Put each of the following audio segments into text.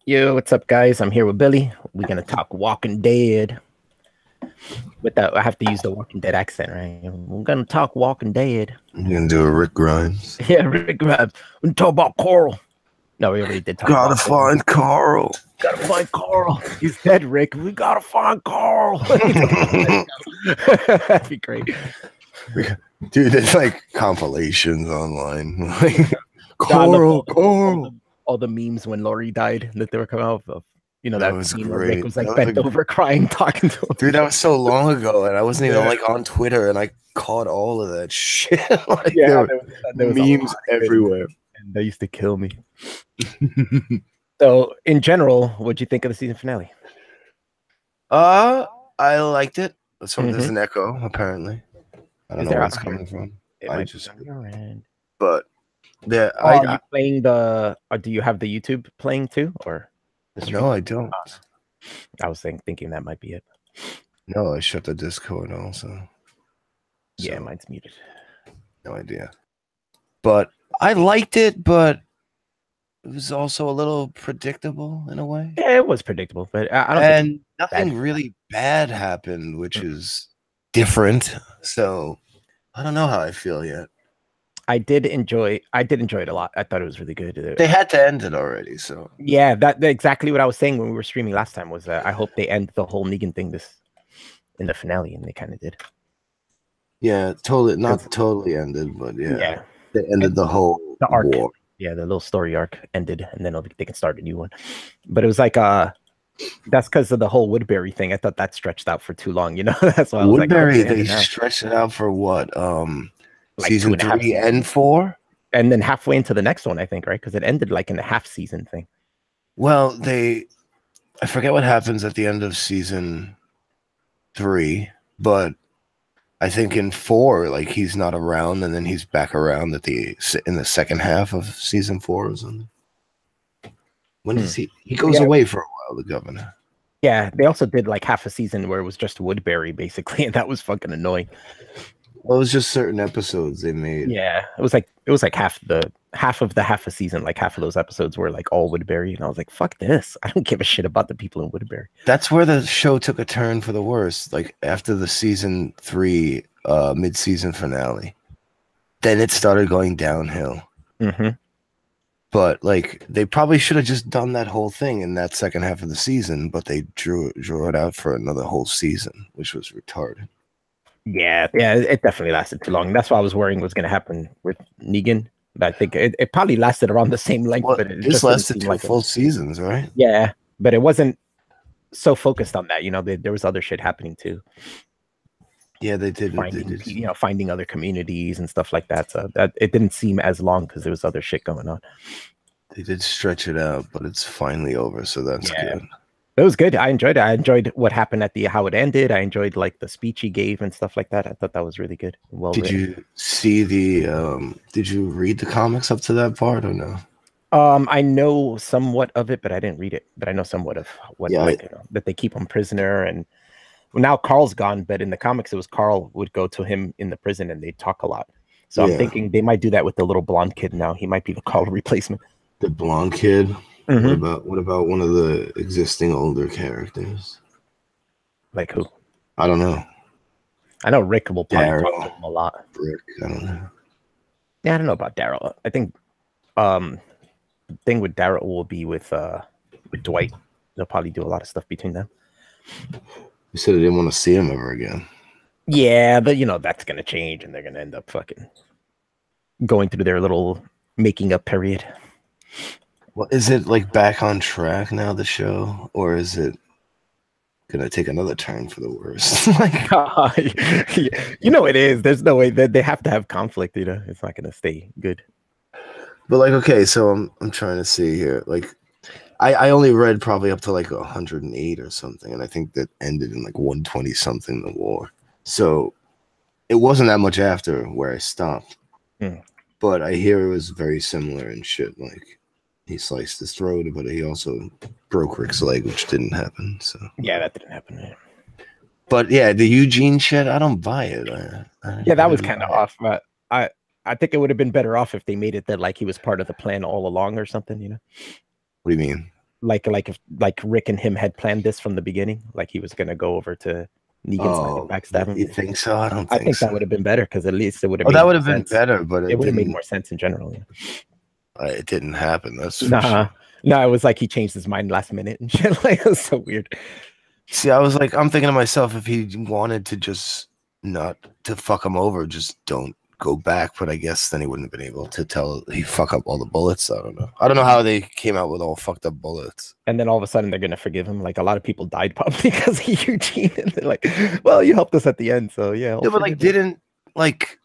Yo, what's up, guys? I'm here with Billy. We're gonna talk Walking Dead. With that, I have to use the Walking Dead accent, right? We're gonna talk Walking Dead. You're gonna do a Rick Grimes. Yeah, Rick Grimes. We're talk about Carl. No, we already did talk Gotta about Carl. find Carl. Gotta find Carl. He's dead, Rick. We gotta find Carl. That'd be great. Dude, there's like compilations online. Carl, Carl. all the memes when Laurie died that they were coming out of. You know, That that was scene where Rick great. was like That was bent over crying, talking to him. Dude, that was so long ago, and I wasn't even like on Twitter, and I caught all of that shit. Like, Yeah, there were memes everywhere. And they used to kill me. So, in general, what'd you think of the season finale? I liked it. So there's an echo, apparently. I don't know where it's coming from. But yeah, are you playing the? Or do you have the YouTube playing too, or? No, I don't. I was thinking that might be it. No, I shut the Discord also. Yeah, mine's muted. No idea. But I liked it, but it was also a little predictable in a way. Yeah, it was predictable, but I don't think nothing really bad happened, which is different. So I don't know how I feel yet. I did enjoy it a lot. I thought it was really good. They had to end it already, so yeah, that's exactly what I was saying when we were streaming last time. Was I hope they end the whole Negan thing in the finale, and they kind of did. Yeah, totally, not totally ended, but yeah, they ended the whole arc. War. Yeah, the little story arc ended, and then they can start a new one. But it was like that's because of the whole Woodbury thing. I thought that stretched out for too long. You know, that's why I was Woodbury. Like, they stretched it out for what? Like season 3 and 4, and then halfway into the next one, I think, right? Because it ended like in a half season thing. Well, I forget what happens at the end of season 3, but I think in 4, like he's not around, and then he's back around in the second half of season 4 or something. When does he goes away for a while, the governor? Yeah, they also did like half a season where it was just Woodbury basically, and that was fucking annoying. Well, it was just certain episodes they made. Yeah, it was like half of a season, like half of those episodes were like all Woodbury, and I was like, fuck this. I don't give a shit about the people in Woodbury. That's where the show took a turn for the worse, like after the season 3 mid-season finale. Then it started going downhill. But like they probably should have just done that whole thing in that second half of the season, but they drew it out for another whole season, which was retarded. Yeah, it definitely lasted too long. That's why I was worrying was going to happen with Negan. But I think it probably lasted around the same length. Well, but it just lasted 2 full seasons, right? Yeah, but it wasn't so focused on that. You know, there was other shit happening too. Yeah, they did. Finding other communities and stuff like that. So that it didn't seem as long because there was other shit going on. They did stretch it out, but it's finally over, so that's good. It was good. I enjoyed it. I enjoyed what happened at how it ended. I enjoyed like the speech he gave and stuff like that. I thought that was really good. Well, did you see did you read the comics up to that part or no? I know somewhat of it, but I didn't read it. But I know somewhat of what that they keep him prisoner, and now Carl's gone. But in the comics, it was Carl would go to him in the prison and they'd talk a lot. So I'm thinking they might do that with the little blonde kid now. He might be the Carl replacement. The blonde kid. What about one of the existing older characters? Like who? I don't know. I know Rick will probably talk to him a lot. Rick, I don't know. Yeah, I don't know about Daryl. I think the thing with Daryl will be with Dwight. They'll probably do a lot of stuff between them. You said they didn't want to see him ever again. Yeah, but you know that's gonna change, and they're gonna end up fucking going through their little making up period. Well, is it like back on track now, the show, or is it gonna take another turn for the worse? You know it is. There's no way that they have to have conflict. You know, it's not gonna stay good. But like, okay, so I'm trying to see here. Like, I only read probably up to like 108 or something, and I think that ended in like 120 something. The war, so it wasn't that much after where I stopped. But I hear it was very similar and shit. Like, he sliced his throat, but he also broke Rick's leg, which didn't happen. So yeah, that didn't happen. Yeah. But yeah, the Eugene shit, I don't buy it. Yeah, that was kind of off. But I think it would have been better off if they made it that like he was part of the plan all along or something. You know? What do you mean? like Rick and him had planned this from the beginning, like he was gonna go over to Negan's side and backstab him. You think so? I don't I think think so. that would have been better because at least it would have Oh, made that more would have been sense. better, but It would have made more sense in general. Yeah. It didn't happen. That's for Nah, sure. no, it was like he changed his mind last minute and shit. Like it was so weird. See, I was like, I'm thinking to myself, if he wanted to just not to fuck him over, just don't go back. But I guess then he wouldn't have been able to tell he fuck up all the bullets. I don't know. I don't know how they came out with all fucked up bullets. And then all of a sudden they're gonna forgive him. Like a lot of people died probably because of Eugene. And they're like, well, you helped us at the end, so yeah. Yeah, but like, didn't like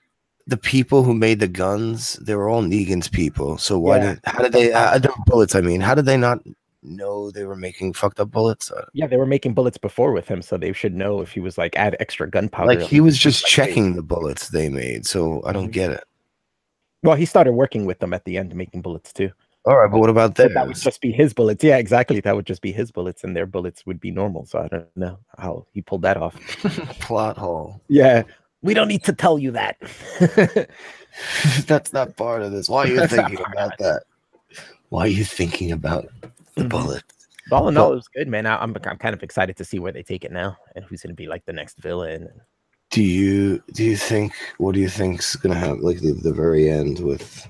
the people who made the guns? They were all Negan's people. So why how did they the bullets? I mean, how did they not know they were making fucked up bullets? Yeah, they were making bullets before with him, so they should know if he was like add extra gunpowder. Like he was just checking the bullets they made, so I don't get it. Well, he started working with them at the end, making bullets too. All right, but what about theirs? That would just be his bullets. Yeah, exactly. That would just be his bullets, and their bullets would be normal. So I don't know how he pulled that off. Plot hole. Yeah, we don't need to tell you that. That's not part of this. Why are you thinking about that? Why are you thinking about the bullet? All in all, it was good, man. I'm kind of excited to see where they take it now and who's going to be like the next villain. Do you think? What do you think's going to happen? Like the very end with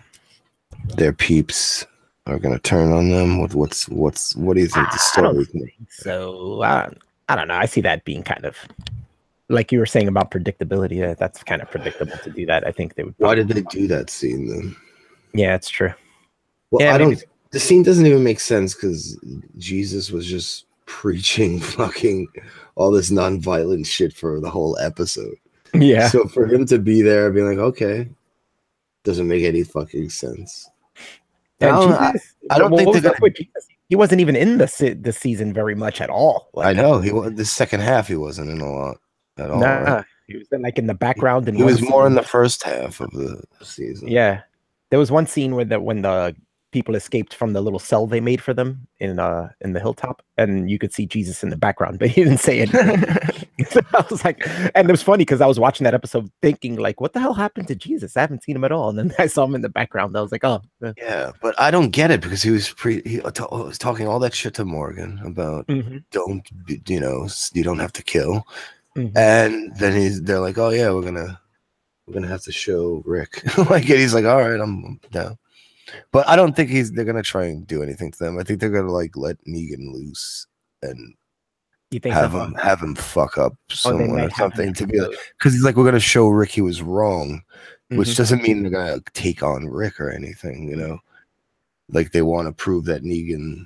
their peeps are going to turn on them? What do you think the story? So I don't know. I see that being kind of like you were saying about predictability. That's kind of predictable to do that. I think they would. Why did they do that scene then? Yeah, it's true. Well, yeah, I don't. The scene doesn't even make sense because Jesus was just preaching fucking all this non-violent shit for the whole episode. Yeah. So for him to be there, being like, okay, doesn't make any fucking sense. I don't think they're gonna. He wasn't even in the season very much at all. Like, I know he was the second half. He wasn't in a lot at all. Nah, right? He was in, like in the background. He was more in the first half of the season. Yeah, there was one scene where when the people escaped from the little cell they made for them in the hilltop, and you could see Jesus in the background, but he didn't say anything. So I was like, and it was funny because I was watching that episode thinking like, what the hell happened to Jesus? I haven't seen him at all. And then I saw him in the background. I was like, oh yeah, but I don't get it because he was was talking all that shit to Morgan about don't, you don't have to kill. And then they're like, oh yeah, we're gonna have to show Rick. Like, and he's like, all right, I'm down. But I don't think they're gonna try and do anything to them. I think they're gonna like let Negan loose and you think have him fuck up someone or something to be like, because he's like, we're gonna show Rick he was wrong, which doesn't mean they're gonna take on Rick or anything, like they want to prove that Negan.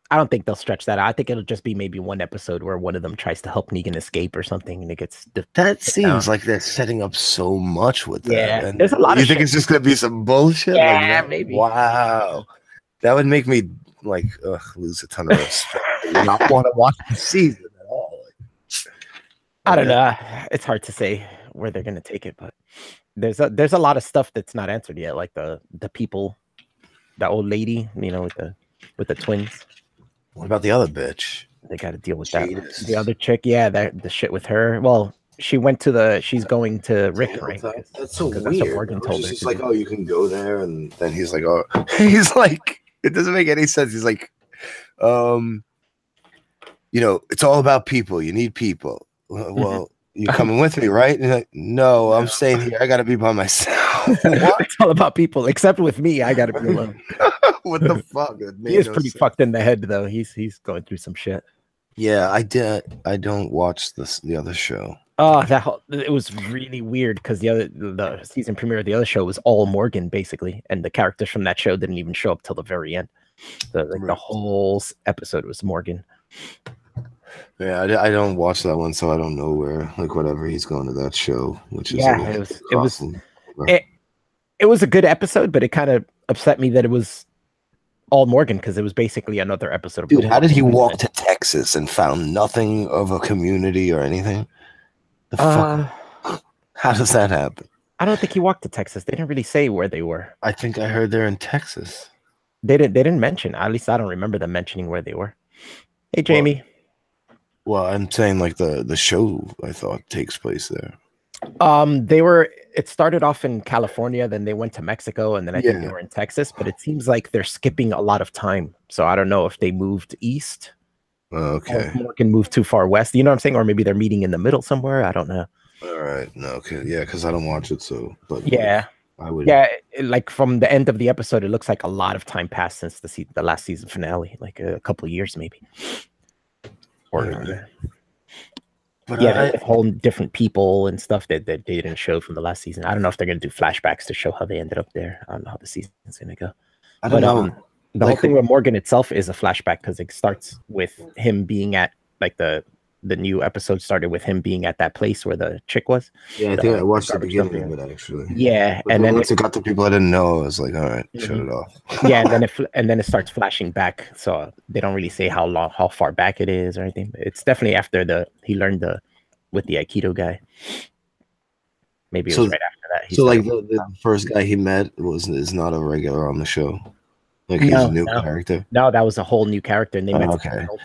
I don't think they'll stretch that out. I think it'll just be maybe one episode where one of them tries to help Negan escape or something, and it gets. That seems like they're setting up so much with that. Yeah, there's a lot. You think it's just gonna be some bullshit? Yeah, like maybe. Wow, that would make me like lose a ton of respect. Not want to watch the season at all. I don't know. It's hard to say where they're gonna take it, but there's a lot of stuff that's not answered yet, like the people, that old lady, with the twins. What about the other bitch? They got to deal with that. The other chick, yeah, the shit with her. Well, she's going to Rick, right? That's so weird. That's what Morgan told her. She's like, oh, you can go there, and then he's like, oh, he's like, it doesn't make any sense. He's like, it's all about people. You need people. Well, you coming with me, right? And like, no, I'm staying here. I got to be by myself. What? It's all about people, except with me. I got to be alone. What the fuck? He is pretty fucked in the head, though. He's going through some shit. Yeah, I don't watch the other show. Oh, it was really weird because the season premiere of the other show was all Morgan basically, and the characters from that show didn't even show up till the very end. The whole episode was Morgan. Yeah, I don't watch that one, so I don't know where, like, whatever he's going to that show, which is it was a good episode, but it kind of upset me that it was all Morgan because it was basically another episode of. Dude, how did he walk to Texas and found nothing of a community or anything? The fuck? How does that happen? I don't think he walked to Texas. They didn't really say where they were. I think I heard they're in Texas. They didn't mention. At least I don't remember them mentioning where they were. Hey, Jamie. Well, I'm saying like the show I thought takes place there. They were it started off in California, then they went to Mexico, and then I think they were in Texas. But it seems like they're skipping a lot of time. So I don't know if they moved east. Okay. Or if Morgan moved too far west. You know what I'm saying? Or maybe they're meeting in the middle somewhere. I don't know. All right. No. Okay. Yeah, because I don't watch it, so. But yeah, I would. Yeah, like from the end of the episode, it looks like a lot of time passed since the last season finale, like a couple of years maybe. Or but yeah, whole different people and stuff that they didn't show from the last season. I don't know if they're gonna do flashbacks to show how they ended up there. I don't know how the season's gonna go. I don't know. The whole thing with Morgan itself is a flashback because it starts with him being at like the new episode started with him being at that place where the chick was. Yeah, I think I watched the beginning of it actually. Yeah, but and then once it got to people I didn't know, I was like, all right, shut it off. Yeah, and then it starts flashing back, so they don't really say how far back it is or anything. It's definitely after he learned with the Aikido guy. Maybe it was right after that. So like the first guy he met is not a regular on the show. Like he's a new character. No, that was a whole new character, and they met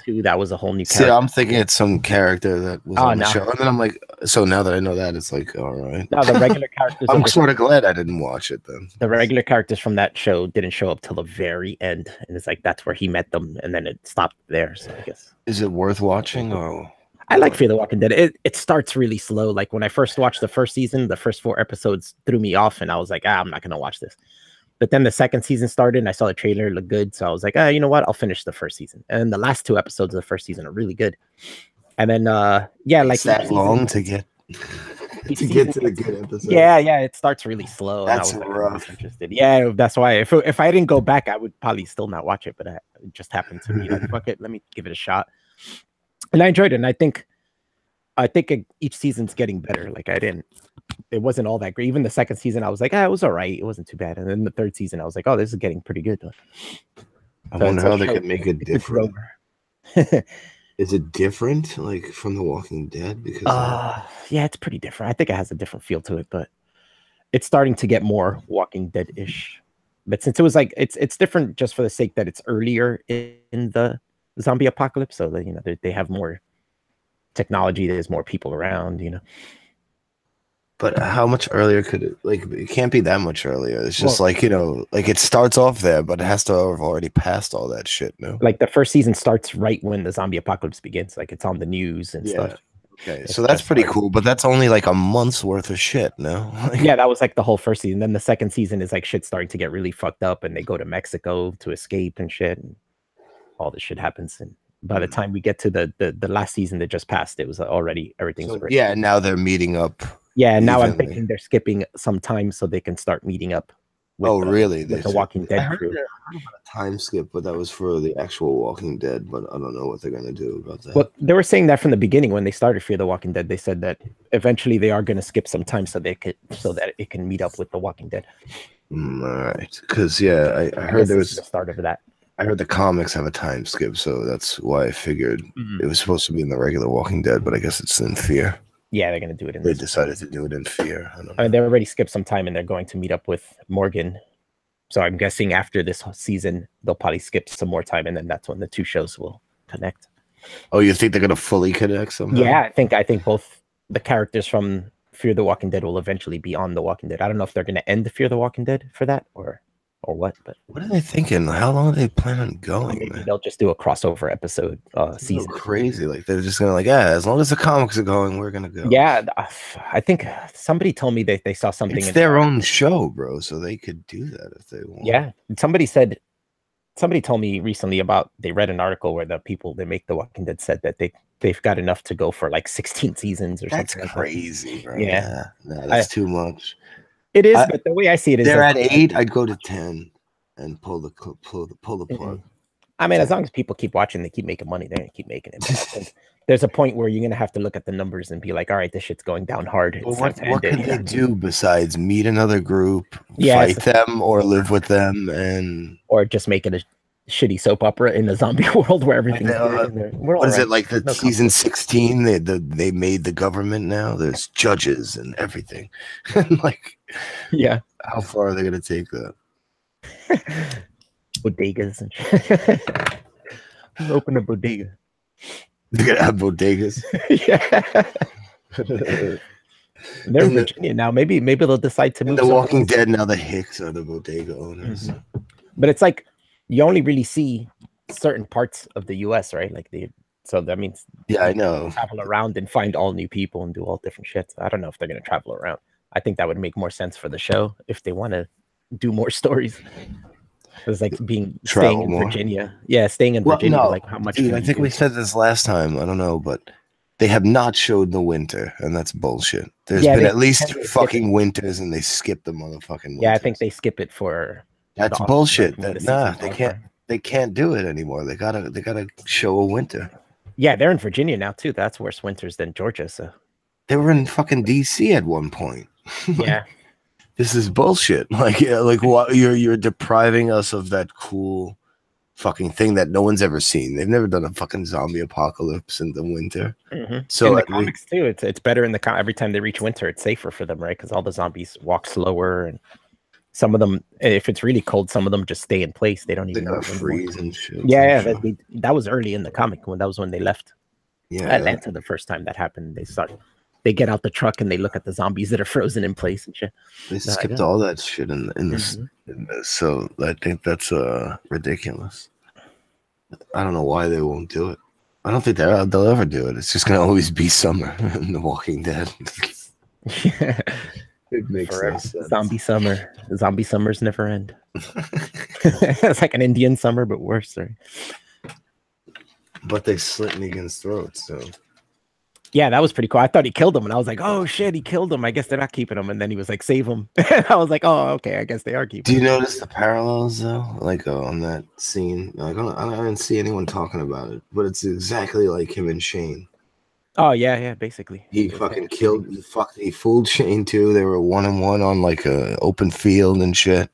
too. That was a whole new character. See, I'm thinking it's some character that was on the show, and then I'm like, so now that I know that, it's like, all right. No, the regular characters. I'm sort of glad I didn't watch it then. The regular characters from that show didn't show up till the very end, and it's like that's where he met them, and then it stopped there. So I guess. Is it worth watching? Or I like Fear the Walking Dead. It starts really slow. Like when I first watched the first season, the first 4 episodes threw me off, and I was like, I'm not gonna watch this. But then the second season started and I saw the trailer, it looked good. So I was like, you know what? I'll finish the first season. And the last 2 episodes of the first season are really good. And then, like that long to get to the good episode. Yeah, it starts really slow. That's and I was rough. Interested. Yeah, that's why if I didn't go back, I would probably still not watch it. But it just happened to be like, fuck it, let me give it a shot. And I enjoyed it. And I think each season's getting better. Like it wasn't all that great. Even the second season, I was like, it was all right. It wasn't too bad. And then the third season, I was like, oh, this is getting pretty good. I wonder how they could make it different. Is it different, like from The Walking Dead? Because yeah, it's pretty different. I think it has a different feel to it, but it's starting to get more Walking Dead-ish. But since it was like it's different just for the sake that it's earlier in the zombie apocalypse, so that they have more technology, there's more people around, But how much earlier could it? Like, it can't be that much earlier. It's just like it starts off there, but it has to have already passed all that shit. No, like the first season starts right when the zombie apocalypse begins. Like it's on the news and stuff. Okay, so that's pretty cool. But that's only like a month's worth of shit. No, yeah, that was like the whole first season. Then the second season is like shit starting to get really fucked up, and they go to Mexico to escape and shit, and all this shit happens. And by the time we get to the last season that just passed, it was already everything's already. Yeah, now they're meeting up. Yeah, now I'm thinking they're skipping some time so they can start meeting up. Really? With the Walking Dead crew. I heard about a time skip, but that was for the actual Walking Dead. But I don't know what they're gonna do about that. Well, they were saying that from the beginning when they started Fear the Walking Dead. They said that eventually they are gonna skip some time so that it can meet up with the Walking Dead. All right, because I heard there was the start of that. I heard the comics have a time skip, so that's why I figured it was supposed to be in the regular Walking Dead, but I guess it's in Fear. Yeah, they're going to do it in They decided to do it in Fear. I mean, they already skipped some time and they're going to meet up with Morgan. So I'm guessing after this season, they'll probably skip some more time and then that's when the 2 shows will connect. Oh, you think they're going to fully connect somehow? Yeah, I think both the characters from Fear the Walking Dead will eventually be on The Walking Dead. I don't know if they're going to end Fear the Walking Dead for that or what, but what are they thinking? How long do they plan on going? Maybe they'll just do a crossover episode season. Crazy, like they're just gonna as long as the comics are going, we're gonna go. Yeah, I think somebody told me they saw something. It's their own show, bro, so they could do that if they want. Yeah, somebody told me recently about they read an article where the people that make The Walking Dead said that they've got enough to go for like 16 seasons or something. That's crazy, bro. Yeah, no, that's too much. It is, but the way I see it is they're at 8. I'd go to 10 and pull the plug. I mean, as long as people keep watching, they keep making money. They're gonna keep making it. But there's a point where you're gonna have to look at the numbers and be like, all right, this shit's going down hard. Well, what can they do besides meet another group, fight them, or live with them, or just make it a shitty soap opera in the zombie world where everything's what is it like the season 16 they made the government now there's judges and everything. Like, yeah, how far are they going to take that? Bodegas and shit. Open a bodega. They're going to have bodegas. Yeah. They're in Virginia now. Maybe they'll decide to In move. The somewhere Walking else. Dead, now the Hicks are the bodega owners. But it's like you only really see certain parts of the U.S., right? Like so that means Yeah, I know. travel around and find all new people and do all different shit. I don't know if they're gonna travel around. I think that would make more sense for the show if they want to do more stories. It's like staying in more. Virginia. Yeah, staying in Virginia. No, like how much? Dude, I think we said this last time. I don't know, but they have not showed the winter, and that's bullshit. There's been at least 2 fucking winters, and they skipped the motherfucking winters. Yeah, I think they skip it for. That's bullshit. They can't do it anymore. They gotta show a winter. Yeah, they're in Virginia now too. That's worse winters than Georgia. So they were in fucking DC at one point. Yeah. This is bullshit. Like what you're depriving us of that cool fucking thing that no one's ever seen. They've never done a fucking zombie apocalypse in the winter. So in the comics too, it's better in the every time they reach winter, it's safer for them, right? Because all the zombies walk slower, and some of them, if it's really cold, some of them just stay in place. They don't even know freeze and shit. Yeah, that was early in the comic that was when they left. Yeah, Atlanta the first time that happened. They get out the truck and they look at the zombies that are frozen in place and shit. They skipped all that shit in this. So I think that's ridiculous. I don't know why they won't do it. I don't think they'll ever do it. It's just gonna always be summer in The Walking Dead. Yeah. It makes sense. Zombie summer. The zombie summers never end. It's like an Indian summer, but worse. Right? But they slit Negan's throat, so. Yeah, that was pretty cool. I thought he killed him, and I was like, "Oh shit, he killed him." I guess they're not keeping him. And then he was like, "Save him." I was like, "Oh, okay. I guess they are keeping." Do you notice the parallels though, like on that scene? Like I didn't see anyone talking about it, but it's exactly like him and Shane. Oh yeah, basically. He fucking killed. He fooled Shane too. They were 1-on-1 on like a open field and shit.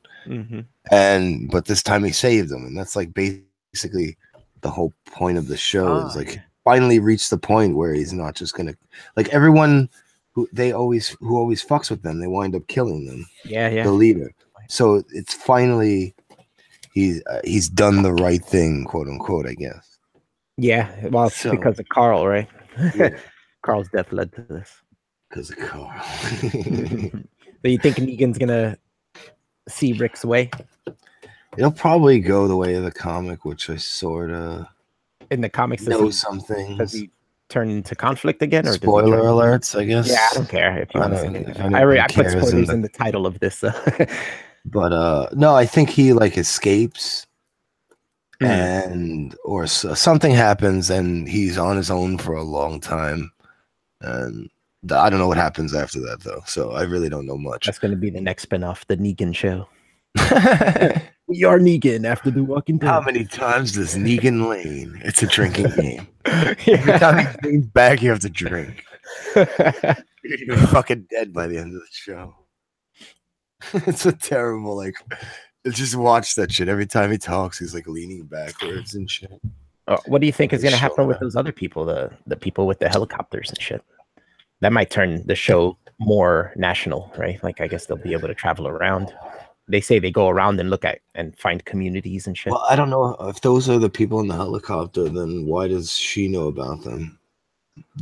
But this time he saved them, and that's like basically the whole point of the show. Is like. Finally reached the point where he's not just gonna like everyone who always fucks with them, they wind up killing them. Yeah. The leader. So it's finally he's done the right thing, quote unquote, I guess. Yeah, well, it's because of Carl, right? Yeah. Carl's death led to this. Because of Carl. So you think Negan's gonna see Rick's way? It'll probably go the way of the comic, which I sort of. In the comics, does he turn into conflict again? Or spoiler alerts, I guess. Yeah, I don't care if you want to say it. I put spoilers in the title of this. But no, I think he like escapes, or something happens, and he's on his own for a long time, and I don't know what happens after that though. So I really don't know much. That's going to be the next spinoff, the Negan show. We are Negan after The Walking Dead. How many times does Negan lane? It's a drinking game. Every time he leans back, you have to drink. You're fucking dead by the end of the show. It's a terrible, like, just watch that shit. Every time he talks, he's like leaning backwards and shit. What do you think is going to happen with those other people, the people with the helicopters and shit? That might turn the show more national, right? Like, I guess they'll be able to travel around. They say they go around and look at and find communities and shit. Well, I don't know if those are the people in the helicopter. Then why does she know about them?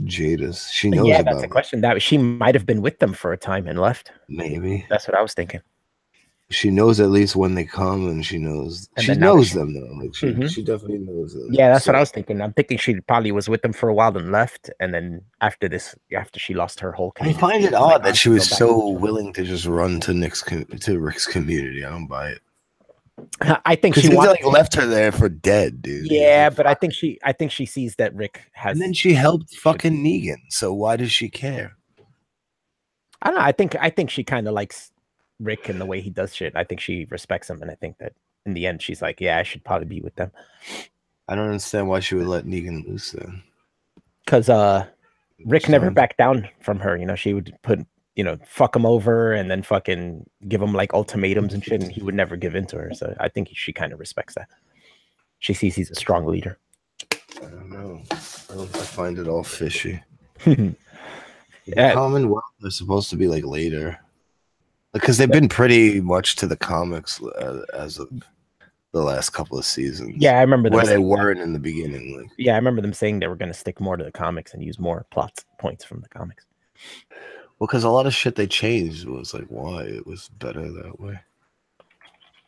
Jada's. She knows. Yeah, that's a question. That she might have been with them for a time and left. Maybe that's what I was thinking. She knows at least when they come, and she knows. She knows them though. Like she definitely knows them. Yeah, that's what I was thinking. I'm thinking she probably was with them for a while and left, and then after she lost her whole community. I find it odd that she was so willing to just run to Rick's community. I don't buy it. I think she left her there for dead, dude. Yeah, but I think she sees that Rick has. And then she helped fucking Negan. So why does she care? I don't know. I think she kind of likes Rick and the way he does shit. I think she respects him, and I think that in the end, she's like, "Yeah, I should probably be with them." I don't understand why she would let Negan loose then. Because Rick never backed down from her. You know, she would fuck him over and then fucking give him like ultimatums and shit, and he would never give in to her. So I think she kind of respects that. She sees he's a strong leader. I don't know. I find it all fishy. Yeah. Commonwealth are supposed to be like later, because they've been pretty much to the comics as of the last couple of seasons. Yeah, I remember them where they weren't in the beginning. Like, I remember them saying they were going to stick more to the comics and use more plot points from the comics. Well, because a lot of shit they changed was like why it was better that way.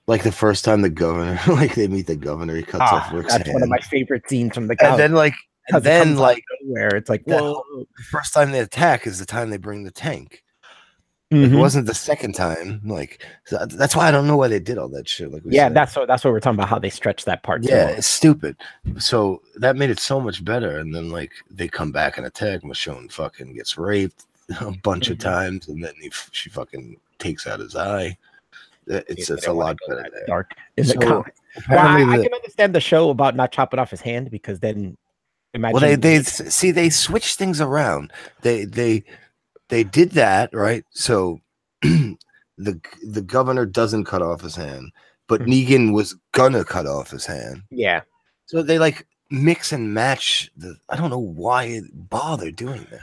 Like the first time the governor, like they meet the governor, he cuts off Rick's That's one of my hand, favorite scenes from the and comic. then Because it comes out of like nowhere. It's like, that whoa. the first time they attack is the time they bring the tank. Like it Mhm. wasn't the second time. Like so that's why I don't know why they did all that shit. Like we Yeah, said, that's what we're talking about. How they stretched that part too yeah, long. it's stupid. So that made it so much better. And then like they come back and attack. Michonne fucking gets raped a bunch of times, and then she fucking takes out his eye. It's a lot better there. Dark in the So comic. Well, I can understand the show about not chopping off his hand because then imagine. Well, they see they switched things around. They did that right. So the governor doesn't cut off his hand, but Negan was gonna cut off his hand. Yeah. So they like mix and match. I don't know why it bother doing that.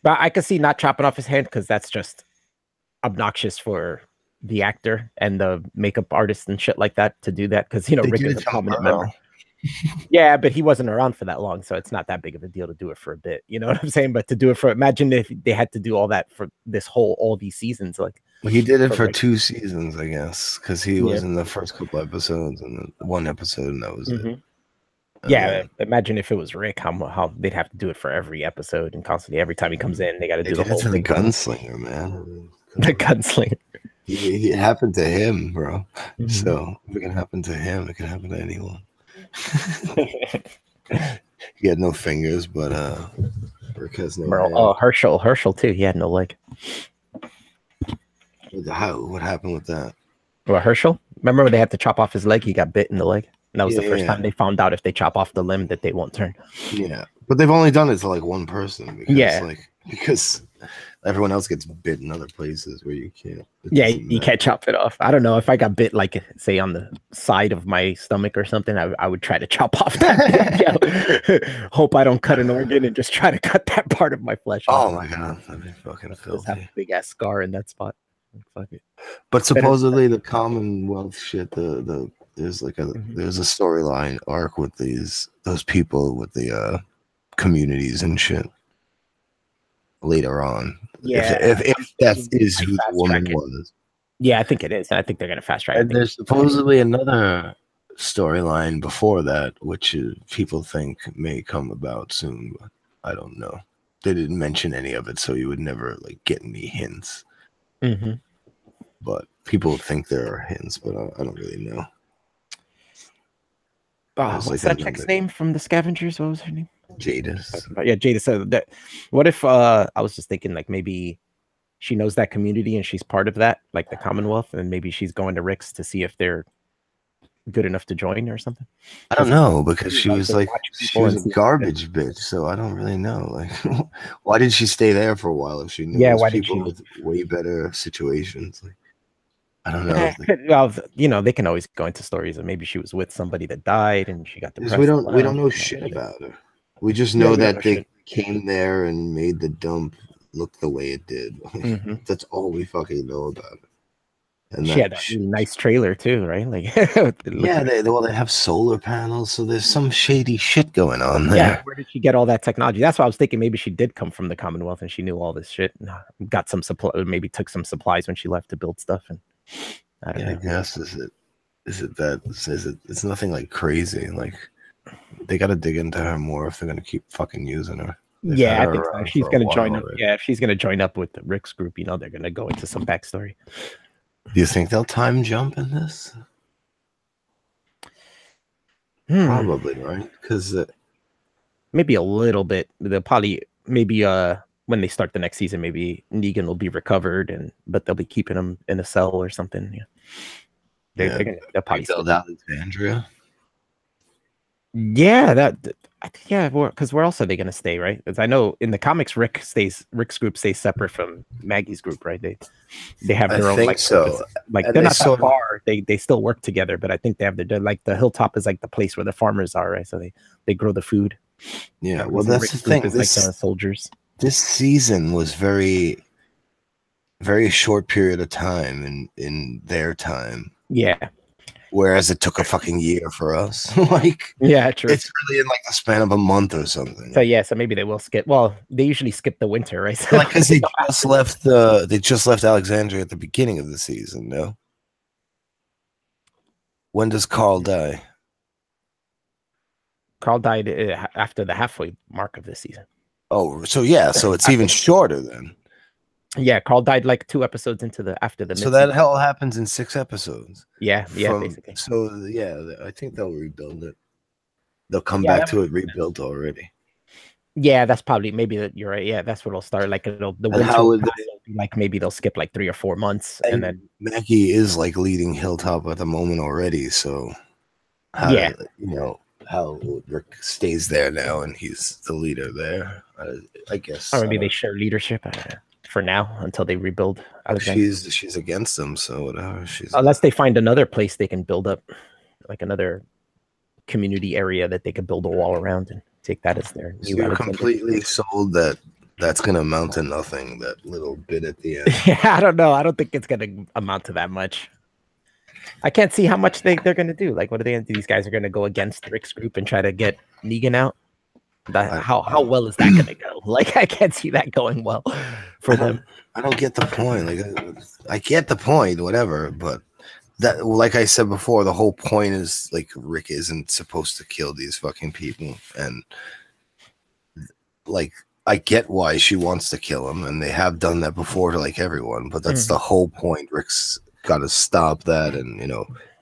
But I could see not chopping off his hand because that's just obnoxious for the actor and the makeup artist and shit like that to do that because Rick is a prominent member. Yeah, but he wasn't around for that long, so it's not that big of a deal to do it for a bit. You know what I'm saying? But to do it for, imagine if they had to do all that for all these seasons. Like, well, he did it for 2 seasons, I guess, because he was in the first couple episodes and the one episode, and that was it. Yeah, imagine if it was Rick, how they'd have to do it for every episode and constantly every time he comes in, they got to do the whole thing. The gunslinger, man. The gunslinger. It happened to him, bro. So if it can happen to him, it can happen to anyone. He had no fingers, but Rick has no. Oh, Herschel too. He had no leg. What happened with that? Well, Herschel, remember when they had to chop off his leg? He got bit in the leg. And that was the first time they found out if they chop off the limb that they won't turn. Yeah, but they've only done it to like one person. Because everyone else gets bit in other places where you can't. You can't chop it off. I don't know if I got bit, like say on the side of my stomach or something. I would try to chop off that. Hope I don't cut an organ and just try to cut that part of my flesh off. Oh my god, that'd be fucking filthy. Just have a big ass scar in that spot. Fuck it. But supposedly the Commonwealth shit, there's like there's a storyline arc with those people with the communities and shit later on. Yeah, if that is who the woman was. Yeah, I think it is. I think they're gonna fast track. And there's supposedly another storyline before that, which people think may come about soon, but I don't know. They didn't mention any of it, so you would never like get any hints. But people think there are hints, but I don't really know. What's that chick's name from the Scavengers? What was her name? Jadis. Yeah, Jadis. So that. What if I was just thinking like maybe she knows that community and she's part of that, like the Commonwealth, and maybe she's going to Rick's to see if they're good enough to join or something. I don't know, because she was a garbage bitch, so I don't really know. Like, why did she stay there for a while if she knew people with way better situations? Like, I don't know. Well, they can always go into stories of maybe she was with somebody that died and she got depressed. We don't know shit about her. We just know that they came there and made the dump look the way it did. That's all we fucking know about it. And she had that really nice trailer too, right? Like, yeah, they have solar panels, so there's some shady shit going on there. Yeah, where did she get all that technology? That's why I was thinking maybe she did come from the Commonwealth and she knew all this shit and got some supply, maybe took some supplies when she left to build stuff. And I don't know. I guess it's nothing like crazy. Like, they got to dig into her more if they're gonna keep fucking using her. Yeah, I think so. If she's gonna join up. Yeah, if she's gonna join up with the Rick's group, they're gonna go into some backstory. Do you think they'll time jump in this? Probably, right? Because maybe a little bit. They'll probably when they start the next season, maybe Negan will be recovered, but they'll be keeping him in a cell or something. Yeah, they'll probably build Alexandria. Yeah, because where else are they going to stay, right? Because I know in the comics, Rick's group stays separate from Maggie's group, right? They have their own. Like, so. Like, they're not that far. They still work together, but I think they have like the hilltop is like the place where the farmers are, right? So they grow the food. Yeah, well, that's the thing. This, like the soldiers. This season was very short period of time in their time. Yeah. whereas it took a fucking year for us. Like, Yeah, true. it's really in like the span of a month or something. So yeah, so maybe they will skip. Well, they usually skip the winter, right? So Like, because they just left Alexandria at the beginning of the season. No, when does Carl die? Carl died after the halfway mark of this season. Oh, so yeah, so it's even shorter then. Yeah, Carl died like 2 episodes into the after the. So that hell happens in 6 episodes. Yeah, basically. So yeah, I think they'll rebuild it. They'll come Yeah, back to it rebuilt already. Yeah, that's probably maybe you're right. Yeah, that's what it'll start. Like the And winter how will would pass, it'll be like maybe they'll skip like 3 or 4 months, and then Mackie is like leading Hilltop at the moment already. So how yeah, how Rick stays there now and he's the leader there. I guess. or maybe they share leadership for now until they rebuild Alexandria. She's against them, so whatever. Unless they find another place they can build up, like another community area that they could build a wall around and take that as their new. You're completely sold that's gonna amount to nothing. That little bit at the end. Yeah, I don't know. I don't think it's gonna amount to that much. I can't see how much they're gonna do. Like, what are they gonna do? These guys are gonna go against Rick's group and try to get Negan out. How well is that gonna go? Like, I can't see that going well for them. I don't get the point. Like, I get the point, whatever, but that, like I said before, the whole point is like Rick isn't supposed to kill these fucking people, and like I get why she wants to kill him, and they have done that before to like everyone, but that's the whole point. Rick's got to stop that and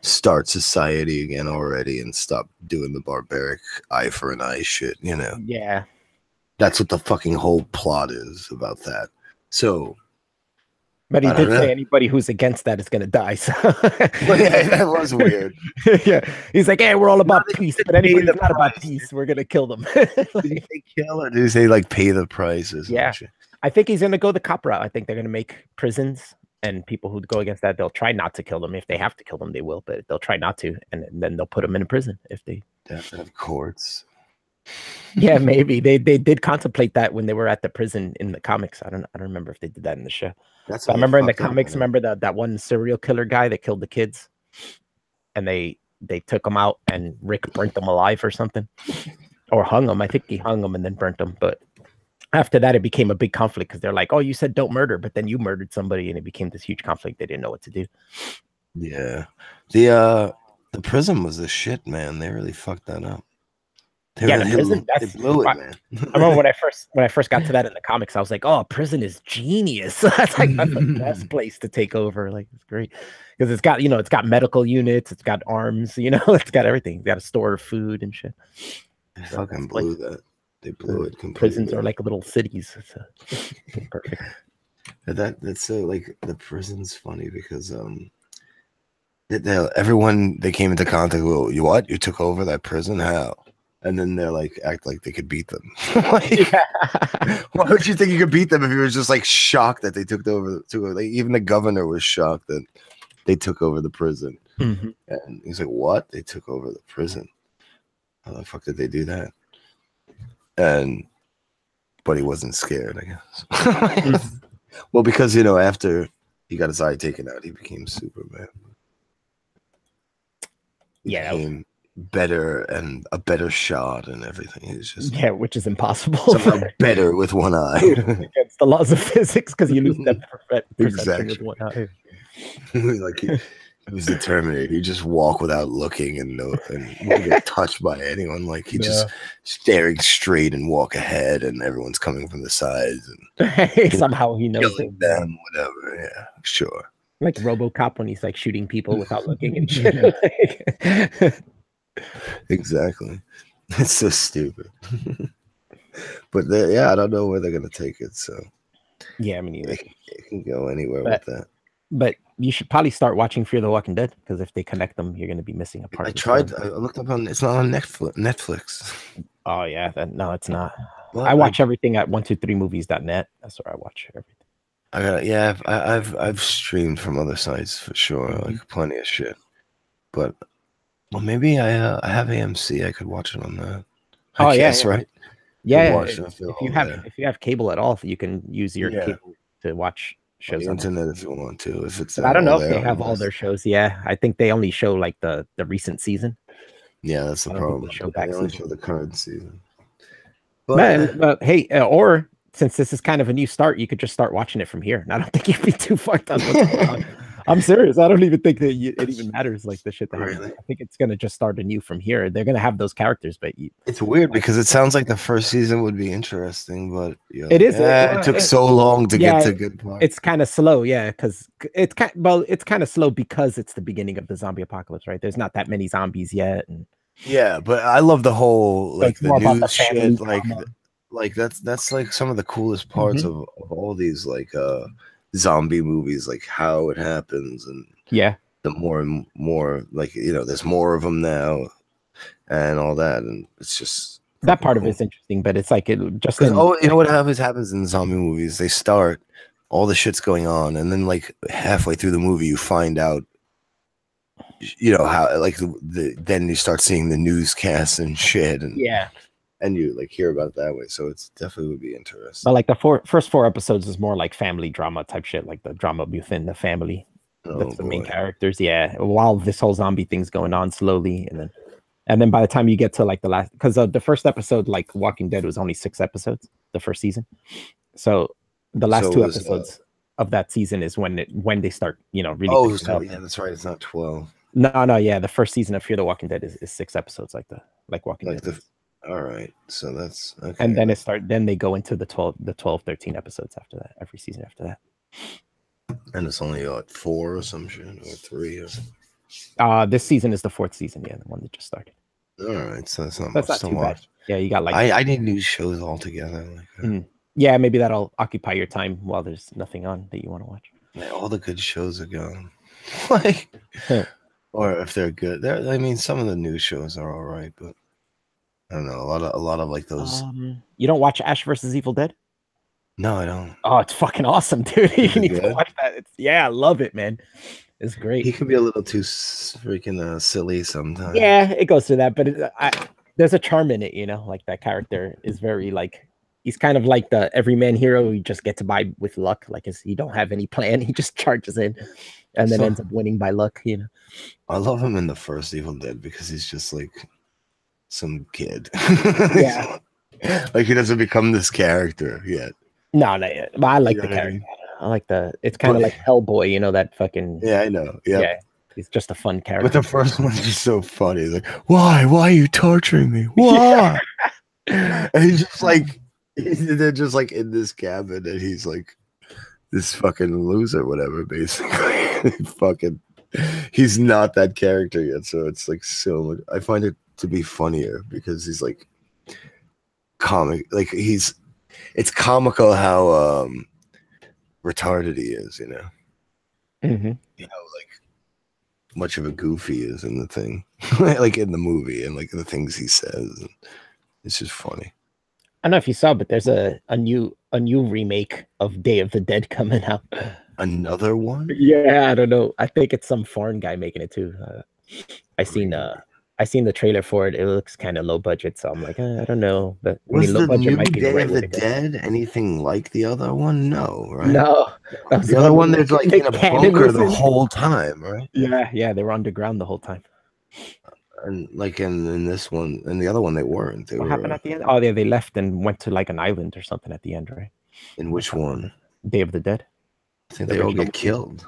start society again already and stop doing the barbaric eye for an eye shit. Yeah, that's what the fucking whole plot is about that. So. But he did say anybody who's against that is going to die. So yeah, that was weird. Yeah, he's like, "Hey, we're all about peace, but anybody that's not about peace, we're going to kill them." Like, did he say kill or did he say like pay the prices? Yeah, I think he's going to go the cop route. I think they're going to make prisons, and people who go against that, they'll try not to kill them. If they have to kill them, they will, but they'll try not to, and then they'll put them in a prison if they have to have courts. Yeah, maybe they did contemplate that when they were at the prison in the comics. I don't remember if they did that in the show. I remember in the comics. Remember that one serial killer guy that killed the kids, and they took him out, and Rick burnt them alive or something, or hung them. I think he hung them and then burnt them. But after that, it became a big conflict because they're like, "Oh, you said don't murder, but then you murdered somebody," and it became this huge conflict. They didn't know what to do. Yeah, the prison was the shit, man. They really fucked that up. They blew it, man. I remember when I first got to that in the comics, I was like, "Oh, prison is genius." That's the best place to take over. Like, it's great because it's got it's got medical units, it's got arms, it's got everything. It's got a store of food and shit. They fucking blew that. They blew it completely. Prisons are like little cities. It's perfect. That's so like the prison's funny because everyone they came into contact with. You took over that prison? How? And then they're like, act like they could beat them. Why would you think you could beat them if you were just like shocked that they took over? Like, even the governor was shocked that they took over the prison. Mm-hmm. And he's like, "What? They took over the prison? How the fuck did they do that?" But he wasn't scared, I guess. Well, because after he got his eye taken out, he became Superman. Yeah. Better and a better shot and everything. He's just which is impossible. Somehow better with one eye against the laws of physics because you lose that perception with one eye. Like he was determined. He just walk without looking and won't get touched by anyone. Like he just staring straight and walk ahead, and everyone's coming from the sides and somehow he knows them. Whatever. Yeah, sure. Like RoboCop when he's like shooting people without looking and shit. Exactly. It's so stupid. But I don't know where they're gonna take it. So yeah, I mean, it can go anywhere with that. But you should probably start watching Fear the Walking Dead because if they connect them, you're going to be missing a part. I looked up on. It's not on Netflix. Oh yeah, no, it's not. Well, I watch everything at 123movies.net. That's where I watch everything. I've streamed from other sites for sure, like plenty of shit. But well, maybe I have AMC. I could watch it on that. I guess, right? Yeah. If you have cable at all, you can use your cable to watch shows the on it. internet if you want to. If it's But I don't all know if there they on have all their shows. Yeah, I think they only show like the recent season. Yeah, that's the I don't think problem. they show Yeah, back they only season. show the current season. But Man, but hey, or since this is kind of a new start, you could just start watching it from here. And I don't think you'd be too fucked on what's going on. I'm serious. I don't even think that it even matters. Like the shit that happens. really, I think it's gonna just start anew from here. They're gonna have those characters, but it's weird because it sounds like the first season would be interesting, but you're it like, is. it took so long to get Yeah, to good part. it's kind of slow. Yeah, because it's kind of slow because it's the beginning of the zombie apocalypse, right? There's not that many zombies yet, and Yeah, but I love the whole so like it's the more about the news family shit. drama. Like that's like some of the coolest parts Mhm. of all these like zombie movies, like how it happens and Yeah, the more and more like there's more of them now and all that, and it's just that fucking part of cool. it's interesting, but it's like it just Because in. you know what happens in zombie movies? They start, all the shit's going on, and then like halfway through the movie, you find out, how like then you start seeing the newscasts and shit, Yeah, and you like hear about it that way. So it's definitely would be interesting. but like the first four episodes is more like family drama type shit, like the drama within the family. Oh That's the main boy. characters. Yeah, while this whole zombie thing's going on slowly, and then by the time you get to like the last, because the first episode, like Walking Dead, was only 6 episodes, the first season. So the last So it two was. episodes of that season is when they start, really Oh, picking so up. yeah, that's right. It's not 12. No, yeah, the first season of Fear the Walking Dead is 6 episodes, like Walking Like Dead the. is. All right. So that's okay. And then they go into the 12, 13 episodes after that, every season after that. And it's only like 4 or some shit or 3 or something. This season is the fourth season, yeah, the one that just started. All right. So that's not That's much not to too bad. watch. Yeah, you got like I need new shows altogether. Like, yeah, maybe that'll occupy your time while there's nothing on that you want to watch. all the good shows are gone. Like, or if they're good, I mean, some of the new shows are all right, but I don't know. A lot of like those. You don't watch Ash versus Evil Dead? No, I don't. Oh, it's fucking awesome, dude. You Is it need to good? watch that. I love it, man. It's He great. can be a little too freaking silly sometimes. Yeah, it goes through that, but there's a charm in it, like that character is very like he's kind of like the everyman hero who just gets by with luck. Like he don't have any plan, he just charges in and then ends up winning by luck. I love him in the first Evil Dead because he's just like some kid. Yeah, like he doesn't become this character yet. no, not yet. But I like the what I character. mean? I like it's kind of like Hellboy, that fucking Yeah, I know. Yep. yeah. He's just a fun character. But the first one's just so funny. Like, why? Why are you torturing me? Why? And he's just like, they're just like in this cabin, and he's like this fucking loser, whatever. Basically, he's not that character yet. So it's like so much. I find it to be funnier because he's like comic. Like it's comical how retarded he is. Like much of a goof he is in the thing, like in the movie, and like the things he says. It's just funny. I don't know if you saw, but there's a new remake of Day of the Dead coming out. Another one? Yeah, I don't know. I think it's some foreign guy making it too. I seen the trailer for it. It looks kind of low budget, so I'm like, I don't know. But Was low the budget new might be the Day right of way the to go. Dead anything like the other one? No, right? No, that was The other one there's like in a Cannon bunker was the in. whole time, right? Yeah, they were underground the whole time. And like in this one, and the other one they weren't. What happened at the end? Oh, yeah, they left and went to like an island or something at the end, right? In which one? Day of the Dead. I think they all get killed.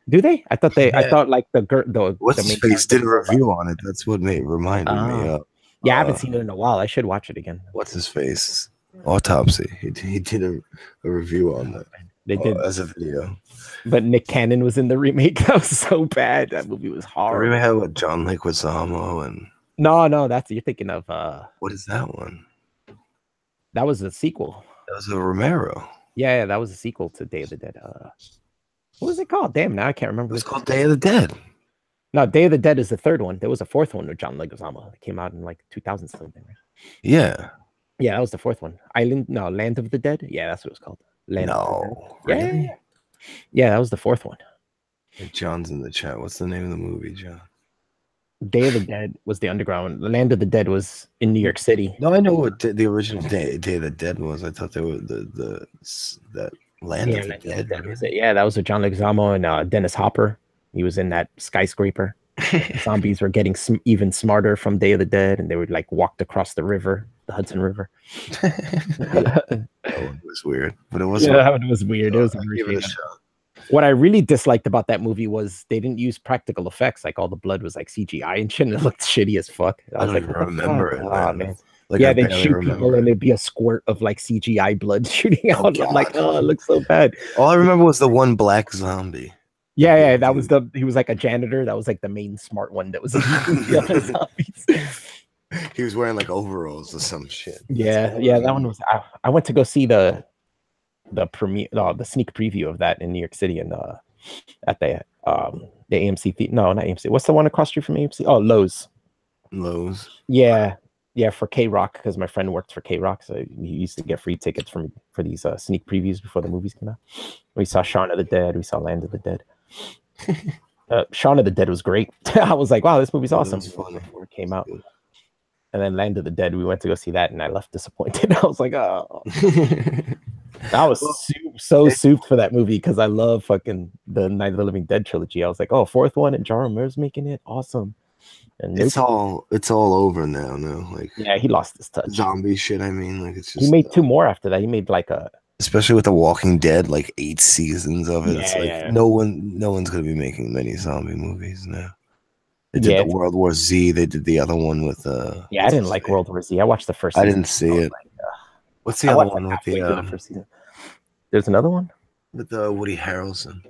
Do they? I thought I thought like the What's the his main face did a character- review on it. That's what reminded me of. Yeah, I haven't seen it in a while. I should watch it again. What's his face? Autopsy. He did a review on that. They did as a video. But Nick Cannon was in the remake. That was so bad. That movie was I horrible. remember how with John Leguizamo and No, that's you're thinking of. what is that one? That was a sequel. That was a Romero. Yeah, that was a sequel to Day of the Dead. What was it called? Damn, now I can't remember. It was called Day of the Dead. No, Day of the Dead is the third one. There was a fourth one with John Leguizamo. It came out in like 2000 something. Right? Yeah. Yeah, that was the fourth one. Land of the Dead. Yeah, that's what it was called. Land of the Dead. Really? Yeah, that was the fourth one. Hey, John's in the chat. What's the name of the movie, John? Day of the Dead was the underground. The Land of the Dead was in New York City. No, I know what the original Day of the Dead was. I thought they were that Land Yeah, of the Land of the Dead. Dead was it. Yeah, that was with John Leguizamo and Dennis Hopper. He was in that skyscraper. Zombies were getting even smarter from Day of the Dead, and they would like walked across the river, the Hudson River. Yeah, that one was weird, but it was Yeah, fun. that one was weird. It So was I very give it a shady. shot. What I really disliked about that movie was they didn't use practical effects. Like all the blood was like CGI and shit, and it looked shitty as fuck. I I was don't like, even what the fuck? remember it, Oh man. man. Like I Yeah, they'd barely shoot people remember and it. there'd be a squirt of like CGI blood shooting Oh out. I'm like, God! oh, it looks so bad. All I remember was the one black zombie. Yeah, The yeah, big that was dude. he was like a janitor. That was like the main smart one that was the other zombies. He was wearing like overalls or some shit. That's Yeah, all I yeah, that one remember. was. I went to go see the premiere, the sneak preview of that in New York City, and at the AMC no, not AMC. What's the one across the street from AMC? Oh, Lowe's. Lowe's. Yeah, yeah, for K Rock because my friend worked for K Rock, so he used to get free tickets for these sneak previews before the movies came out. We saw Shaun of the Dead. We saw Land of the Dead. Shaun of the Dead was great. I was like, wow, this movie's That awesome was funny. before it came out. And then Land of the Dead, we went to go see that, and I left disappointed. I was like, oh, I was Well, so souped for that movie because I love fucking the Night of the Living Dead trilogy. I was like, oh, fourth one, and Jaromir's making it awesome. And nope. it's all over now. No, like Yeah, he lost his touch. zombie shit. I mean, like it's just He made two more after that. He made like a especially with The Walking Dead, like 8 seasons of it. It's yeah, like yeah, no one's gonna be making many zombie movies now. They did yeah. the World War Z. They did the other one with Yeah, I didn't like World War Z. I watched the first I season. didn't see it. Like, What's the I other watched one like with halfway through the the first season. There's another one. with Woody Harrelson?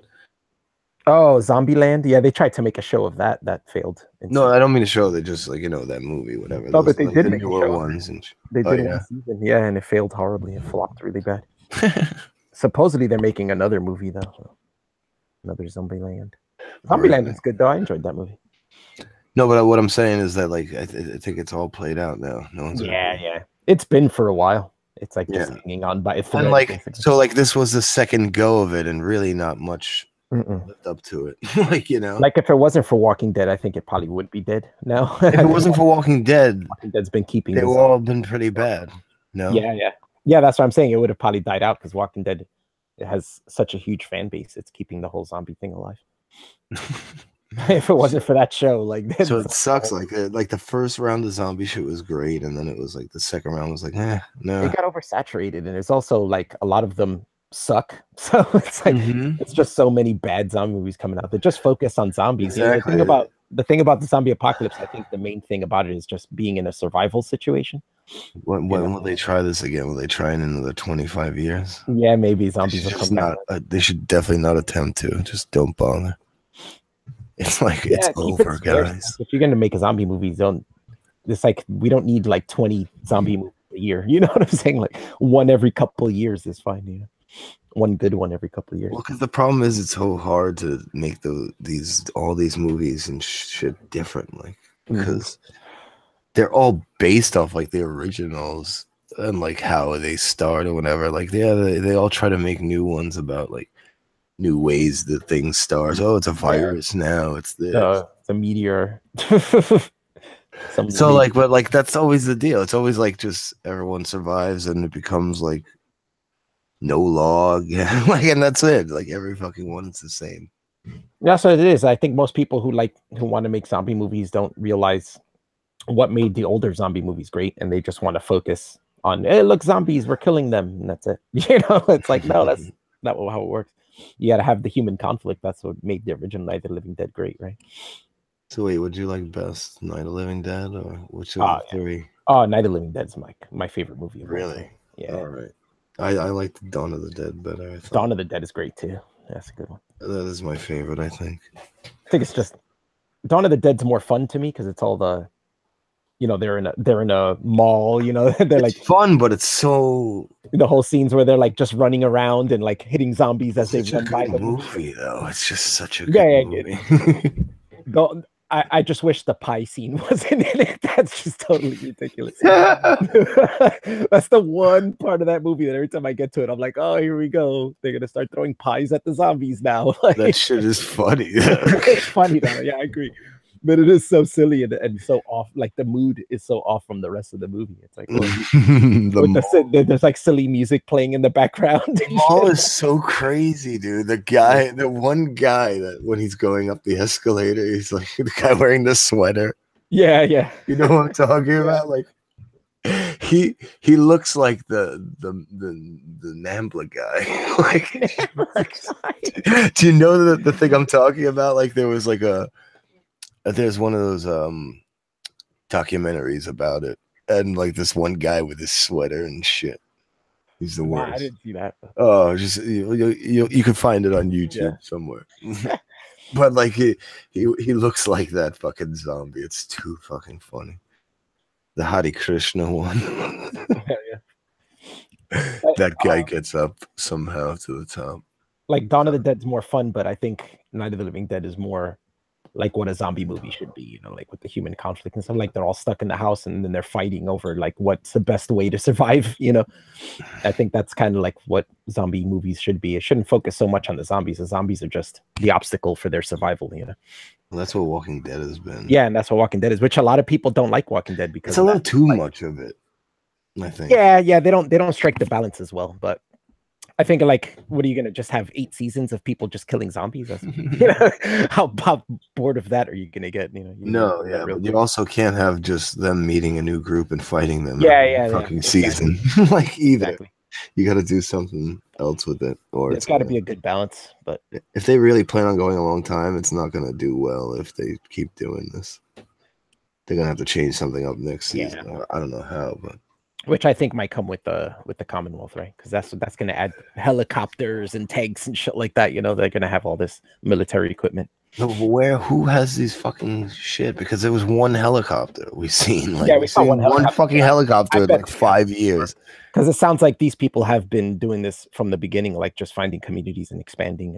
Oh, Zombieland. Yeah, they tried to make a show of that. That failed. No, I don't mean to show. They just like that movie, whatever. No, Those but they like did the make a newer show. ones. And They oh, did yeah. one season. Yeah, and it failed horribly. It flopped really bad. Supposedly they're making another movie though. Another Zombieland. Zombieland is good though. I enjoyed that movie. No, but what I'm saying is that like I think it's all played out now. No one's yeah. It's been for a while. It's like just hanging on by a thread. And like basically. so, like this was the second go of it, and really not much Mm-mm. lived up to it. Like like if it wasn't for Walking Dead, I think it probably would be dead now. If it wasn't for Walking Dead, Walking Dead's been keeping. They've all been pretty bad. No. Yeah. That's what I'm saying. It would have probably died out because Walking Dead it has such a huge fan base. It's keeping the whole zombie thing alive. If it wasn't for that show, like so it sucks. Like the first round of zombie shit was great, and then it was like the second round was like, no. It got oversaturated, and it's also like a lot of them suck. So it's like it's just so many bad zombie movies coming out that just focus on zombies. Exactly. You know, the thing about the zombie apocalypse, I think the main thing about it is just being in a survival situation. When will they try this again? Will they try in another 25 years? Yeah, maybe zombies will come back. They should definitely not attempt to. Just don't bother. It's like it's over, guys. If you're gonna make a zombie movie, it's like we don't need like 20 zombie movies a year. You know what I'm saying? Like one every couple of years is fine. You know, one good one every couple of years. Well, because the problem is it's so hard to make all these movies and shit different, like because they're all based off like the originals and like how they start or whatever. Like they all try to make new ones about like new ways that things start. Oh, it's a virus now. It's this. It's a meteor. So like, but like that's always the deal. It's always like just everyone survives and it becomes like no log, like, and that's it. Like every fucking one is the same. That's what it is. I think most people who want to make zombie movies don't realize what made the older zombie movies great, and they just want to focus on, hey, look, zombies, we're killing them, and that's it. You know, it's like no, that's not how it works. You got to have the human conflict. That's what made the original Night of the Living Dead great, right? So wait, would you like best, Night of the Living Dead or which of the three? Oh, Night of the Living Dead's my favorite movie. Really? Yeah. All right. I like Dawn of the Dead better. Dawn of the Dead is great too. That's a good one. That is my favorite, I think. I think it's just Dawn of the Dead's more fun to me because it's all the, you know, they're in a mall, you know, they're like fun, but it's so the whole scenes where they're like just running around and like hitting zombies as they run by them. Movie though, it's just such a good movie. I just wish the pie scene wasn't in it. That's just totally ridiculous. That's the one part of that movie that every time I get to it, I'm like, oh, here we go. They're gonna start throwing pies at the zombies now. Like, that shit is funny. It's funny though. Yeah, I agree. But it is so silly and so off. Like the mood is so off from the rest of the movie. It's like there's like silly music playing in the background. The mall is so crazy, dude. The one guy that when he's going up the escalator, he's like the guy wearing the sweater. Yeah. You know what I'm talking about? Like he looks like the Nambla guy. Like, do you know the thing I'm talking about? Like there was like there's one of those documentaries about it, and like this one guy with his sweater and shit. He's the worst. I didn't see that. Oh, just you can find it on YouTube somewhere. But like he looks like that fucking zombie. It's too fucking funny. The Hare Krishna one. That guy gets up somehow to the top. Like Dawn of the Dead's more fun, but I think Night of the Living Dead is more like what a zombie movie should be, you know, like with the human conflict and stuff. Like they're all stuck in the house and then they're fighting over like what's the best way to survive, you know. I think that's kind of like what zombie movies should be. It shouldn't focus so much on the zombies. The zombies are just the obstacle for their survival, you know. Well, that's what Walking Dead has been. Yeah, and that's what Walking Dead is, which a lot of people don't like Walking Dead because it's a little too much of it, I think. Yeah, they don't strike the balance as well, but I think like, what are you gonna just have 8 seasons of people just killing zombies? That's, you know, how bored of that are you gonna get? You know, but you also can't have just them meeting a new group and fighting them. Fucking season. Like either exactly. You got to do something else with it, or it's got to be a good balance. But if they really plan on going a long time, it's not gonna do well if they keep doing this. They're gonna have to change something up next season. Yeah. I don't know how, but. Which I think might come with the Commonwealth, right? Because that's going to add helicopters and tanks and shit like that. You know, they're going to have all this military equipment. No, but who has these fucking shit? Because there was one helicopter we seen. Like, yeah, we saw one fucking helicopter in like 5 years. Because it sounds like these people have been doing this from the beginning, like just finding communities and expanding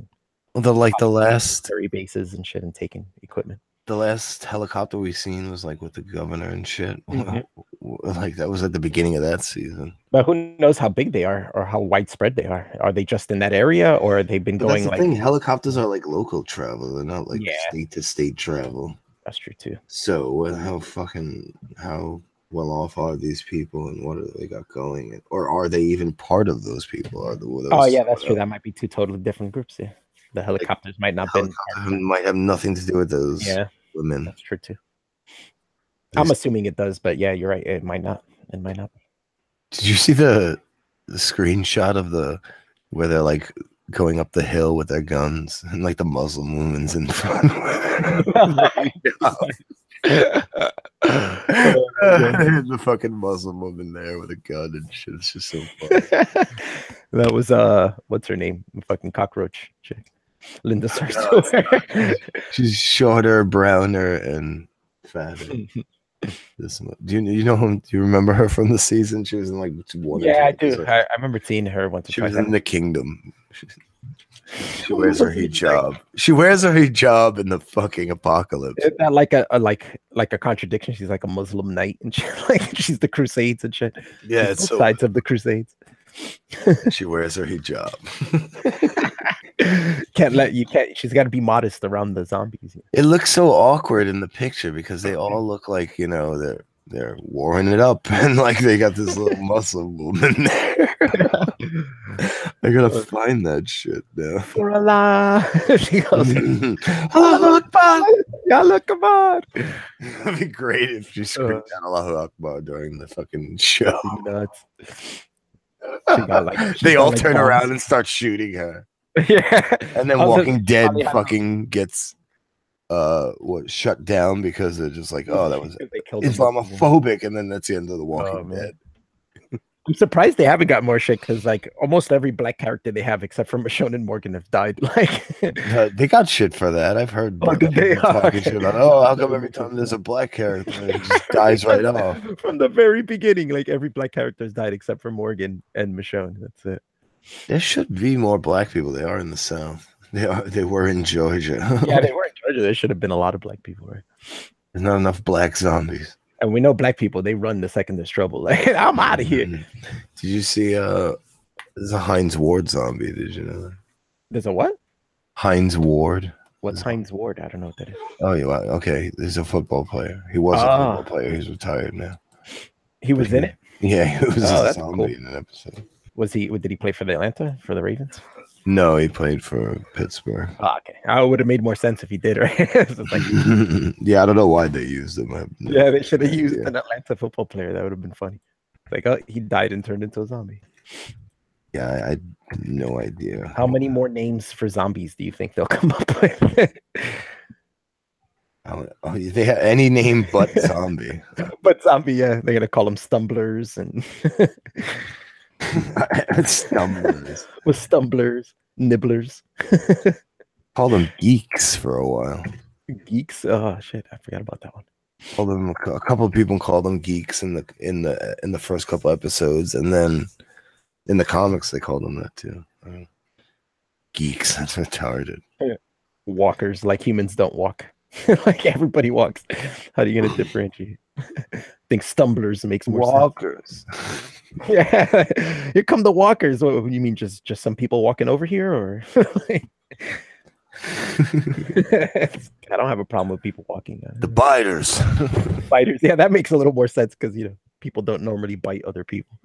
and the last military bases and shit and taking equipment. The last helicopter we seen was like with the governor and shit. Like that was at the beginning of that season. But who knows how big they are or how widespread they are? Are they just in that area, or they've been going that's the like? Thing. Helicopters are like local travel. They're not like state to state travel. That's true too. So how well off are these people, and what do they got going, or are they even part of those people? That's true. That might be 2 totally different groups. Yeah, the helicopters might not might have nothing to do with those. Yeah. Women. That's true too. I'm assuming it does, but yeah, you're right. It might not. It might not. Did you see the screenshot of where they're like going up the hill with their guns and like the Muslim woman's in front? The fucking Muslim woman there with a gun and shit. It's just so funny. That was what's her name? Fucking cockroach chick. Linda Sarsour. She's shorter, browner, and fatter. Do you remember her from the season? She was in like one. Yeah, I do. I remember seeing her once. She was in the Kingdom. She wears her hijab. She wears her hijab in the fucking apocalypse. Isn't that like a contradiction? She's like a Muslim knight and shit. Like she's the Crusades and shit. Yeah, it's both sides of the Crusades. She wears her hijab. She's got to be modest around the zombies. It looks so awkward in the picture because they all look like they're warming it up and like they got this little Muslim woman there. I gotta find that shit now. For Allah. She goes, Allahu Akbar. Allahu Akbar. That'd be great if she screamed out Allahu Akbar during the fucking show. Nuts. They all turn around and start shooting her. Yeah. And then Walking Dead fucking gets shut down because they're just like, oh, that was Islamophobic, and then that's the end of the Walking Dead. I'm surprised they haven't got more shit because like almost every black character they have except for Michonne and Morgan have died. Like they got shit for that. I've heard talking shit about, how come every time there's a black character it just dies right off. From the very beginning, like every black character has died except for Morgan and Michonne. That's it. There should be more black people. They are in the South. They were in Georgia. Yeah, they were in Georgia. There should have been a lot of black people, right? There's not enough black zombies. And we know black people, they run the second there's trouble. Like, I'm out of here. Did you see there's a Heinz Ward zombie, did you know that? There's a what? Heinz Ward. What's Heinz Ward? I don't know what that is. Oh, yeah. Okay. He's a football player. He was a football player. He's retired now. He was in it? Yeah, he was a that's zombie cool. in an episode. Did he play for the Atlanta, for the Ravens? No, he played for Pittsburgh. Oh, okay. I would have made more sense if he did, right? Like, yeah, I don't know why they used him. Yeah, they should have used an Atlanta football player. That would have been funny. Like, oh, he died and turned into a zombie. Yeah, I had no idea. How many more names for zombies do you think they'll come up with? They have any name but zombie. But zombie, yeah. They're gonna call them stumblers and stumblers. With stumblers, nibblers. Call them geeks for a while. Geeks? Oh shit, I forgot about that one. A couple of people called them geeks in the first couple episodes, and then in the comics they called them that too. Geeks, that's retarded. Yeah. Walkers, like humans don't walk. Like everybody walks. How are you gonna differentiate? I think stumblers makes more walkers. Sense. Yeah, here come the walkers. What do you mean? Just some people walking over here, or? I don't have a problem with people walking. The biters. Biters. Yeah, that makes a little more sense because people don't normally bite other people.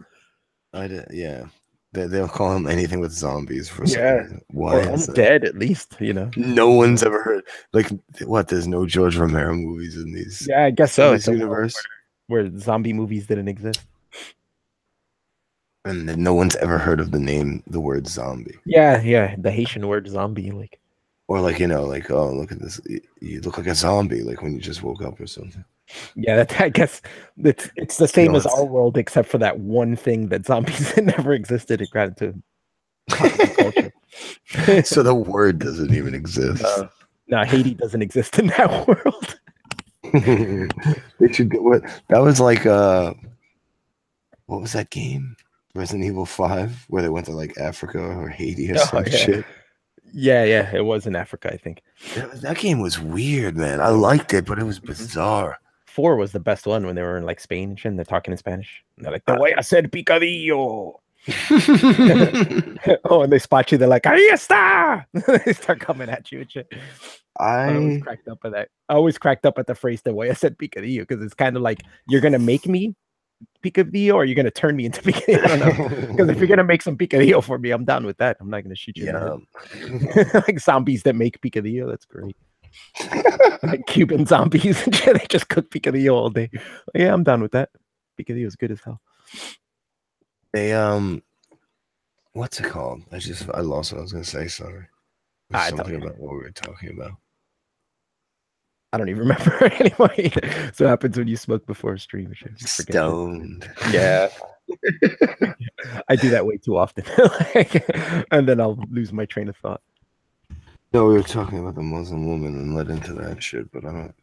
Yeah. They'll call them anything with zombies for some reason. Why? Or undead, at least, No one's ever heard. Like, what? There's no George Romero movies in these. Yeah, I guess so. It's universe where zombie movies didn't exist. And no one's ever heard of the word zombie. Yeah, the Haitian word zombie, like. Or like, oh, look at this. You look like a zombie, like when you just woke up or something. Yeah, I guess it's the same as our world, except for that one thing that zombies never existed in gratitude culture. So the word doesn't even exist. No, Haiti doesn't exist in that world. They should get that was like what was that game? Resident Evil 5, where they went to like Africa or Haiti or some shit. Yeah, it was in Africa, I think. That game was weird, man. I liked it, but it was bizarre. 4 was the best one when they were in like Spain and shit, and they're talking in Spanish. And they're like, the way I said picadillo. Oh, and they spot you, they're like, ahí está. They start coming at you and shit. I always cracked up at that. I always cracked up at the phrase the way I said picadillo, because it's kind of like, you're gonna make me picadillo or you're gonna turn me into picadillo. I don't know. Because if you're gonna make some picadillo for me, I'm down with that. I'm not gonna shoot you. Like zombies that make picadillo, that's great. Like Cuban zombies and shit, they just cook picadillo all day. Yeah, I'm down with that. Picadillo is good as hell. They what's it called? I lost what I was gonna say. Sorry. Something about what we were talking about. I don't even remember anyway. So it happens when you smoke before a stream. Stoned. Yeah. I do that way too often. And then I'll lose my train of thought. No, we were talking about the Muslim woman and led into that shit, but I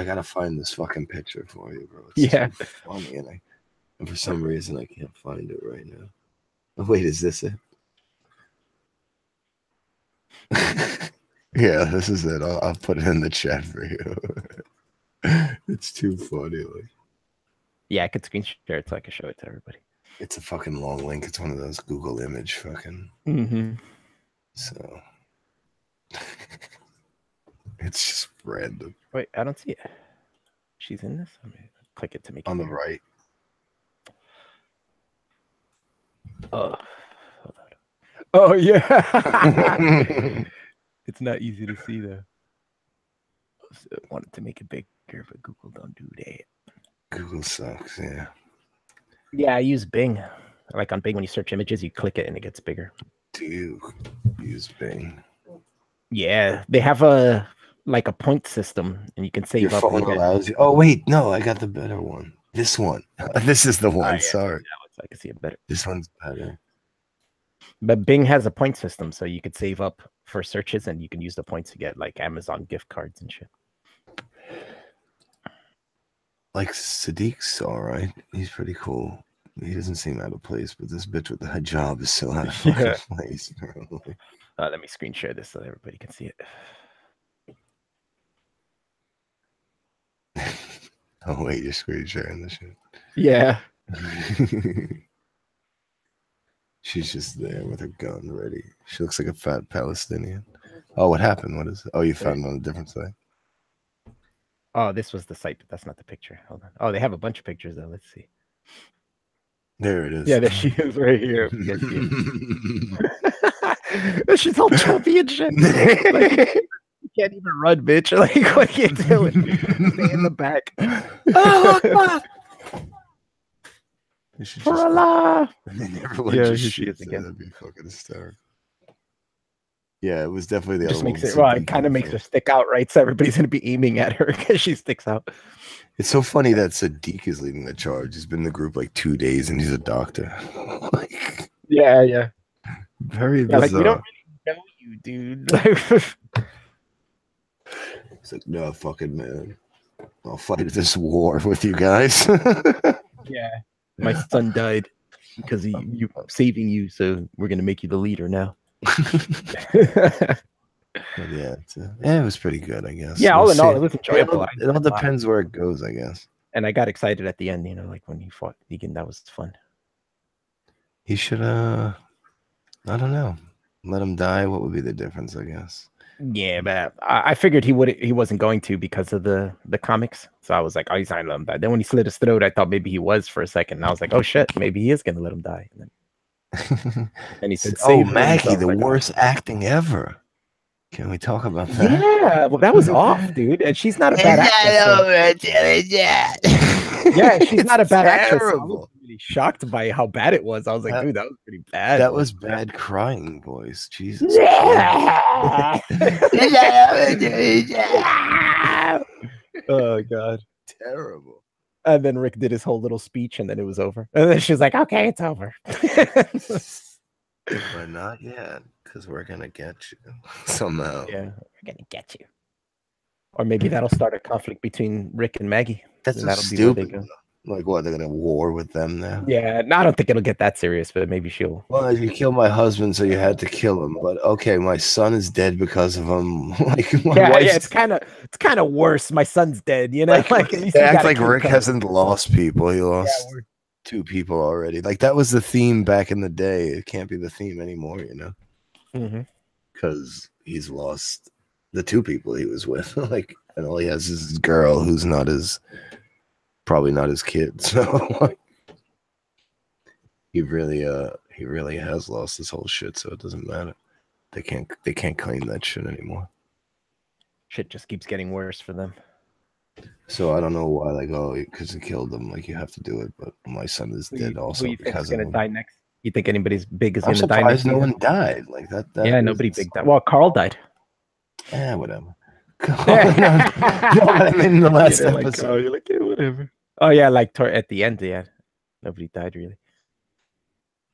gotta find this fucking picture for you, bro. It's so funny, and for some reason I can't find it right now. Oh, wait, is this it? Yeah, this is it. I'll put it in the chat for you. It's too funny. Like, yeah, I could screen share it so I can show it to everybody. It's a fucking long link. It's one of those Google image fucking. So it's just random. Wait, I don't see it. She's in this. Let me click it to make it on the bigger. right. Oh, hold on. Oh yeah. It's not easy to see though. I wanted to make it bigger, but Google don't do that. Google sucks, yeah. Yeah, I use Bing. Like on Bing, when you search images, you click it and it gets bigger. Do you use Bing? Yeah, they have a point system, and you can save Your up. phone allows you. Oh wait, no, I got the better one. This one. This is the one. Sorry, I can see it better. This one's better. But Bing has a point system, so you could save up for searches, and you can use the points to get like Amazon gift cards and shit. Like Sadiq's all right. He's pretty cool. He doesn't seem out of place, but this bitch with the hijab is so out of place. Let me screen share this so everybody can see it. Oh wait, you're screen sharing this shit. Yeah. She's just there with her gun ready. She looks like a fat Palestinian. Oh, what happened? What is it? Oh, you found it on a different site. Oh, this was the site, but that's not the picture. Hold on. Oh, they have a bunch of pictures though. Let's see. There it is. Yeah, there she is right here. Yes, she's all chubby and shit. Like, you can't even run, bitch. Like, what are you doing? Stay in the back. Oh, God. For Allah. Yeah, here she is again. That'd be fucking hysterical. Yeah, it was definitely the just other makes one. It, well, it kind of makes her stick out, right? So everybody's gonna be aiming at her because she sticks out. It's so funny that Sadiq is leading the charge. He's been in the group like 2 days and he's a doctor. Like, yeah. Very bizarre. Like, we don't really know you, dude. He's like, no, fucking man. I'll fight this war with you guys. Yeah. My son died because you saving you, so we're gonna make you the leader now. But yeah, it was pretty good, I guess. Yeah, all in all, it was enjoyable. It all depends where it goes, I guess. And I got excited at the end, like when he fought Negan. That was fun. He should, I don't know, let him die. What would be the difference, I guess? Yeah, but I figured he wasn't going to because of the comics. So I was like, oh, he's not gonna let him die. Then when he slit his throat, I thought maybe he was for a second. And I was like, oh shit, maybe he is gonna let him die. And, and he said, "Oh, Maggie, the worst acting ever." Can we talk about that? Yeah, well, that was off, dude. And she's not a bad actress. Yeah, she's not a bad actress. I was really shocked by how bad it was. I was like, dude, that was pretty bad. That was bad crying voice. Jesus. Oh god, terrible. And then Rick did his whole little speech, and then it was over. And then she was like, "Okay, it's over." But not yet, because we're gonna get you somehow. Yeah, we're gonna get you. Or maybe that'll start a conflict between Rick and Maggie. That's so stupid. Like what? They're gonna war with them now? Yeah, no, I don't think it'll get that serious, but maybe she'll. Well, you killed my husband, so you had to kill him. But okay, my son is dead because of him. Like, yeah, it's kind of worse. My son's dead, Like they act like Rick hasn't lost people. He lost 2 people already. Like that was the theme back in the day. It can't be the theme anymore, because he's lost the 2 people he was with. Like, and all he has is his girl, who's probably not his kid. So he really has lost this whole shit. So it doesn't matter. They can't claim that shit anymore. Shit just keeps getting worse for them. So I don't know why, like, oh, because he killed them, like you have to do it. But my son is dead also. Who you think is gonna die next? You think anybody's big is I'm gonna die next? No one died like that. Yeah, nobody big died. Well, Carl died. Yeah, whatever. No, I mean in the last episode. You're like, yeah, whatever. Oh yeah, like at the end, yeah, nobody died really.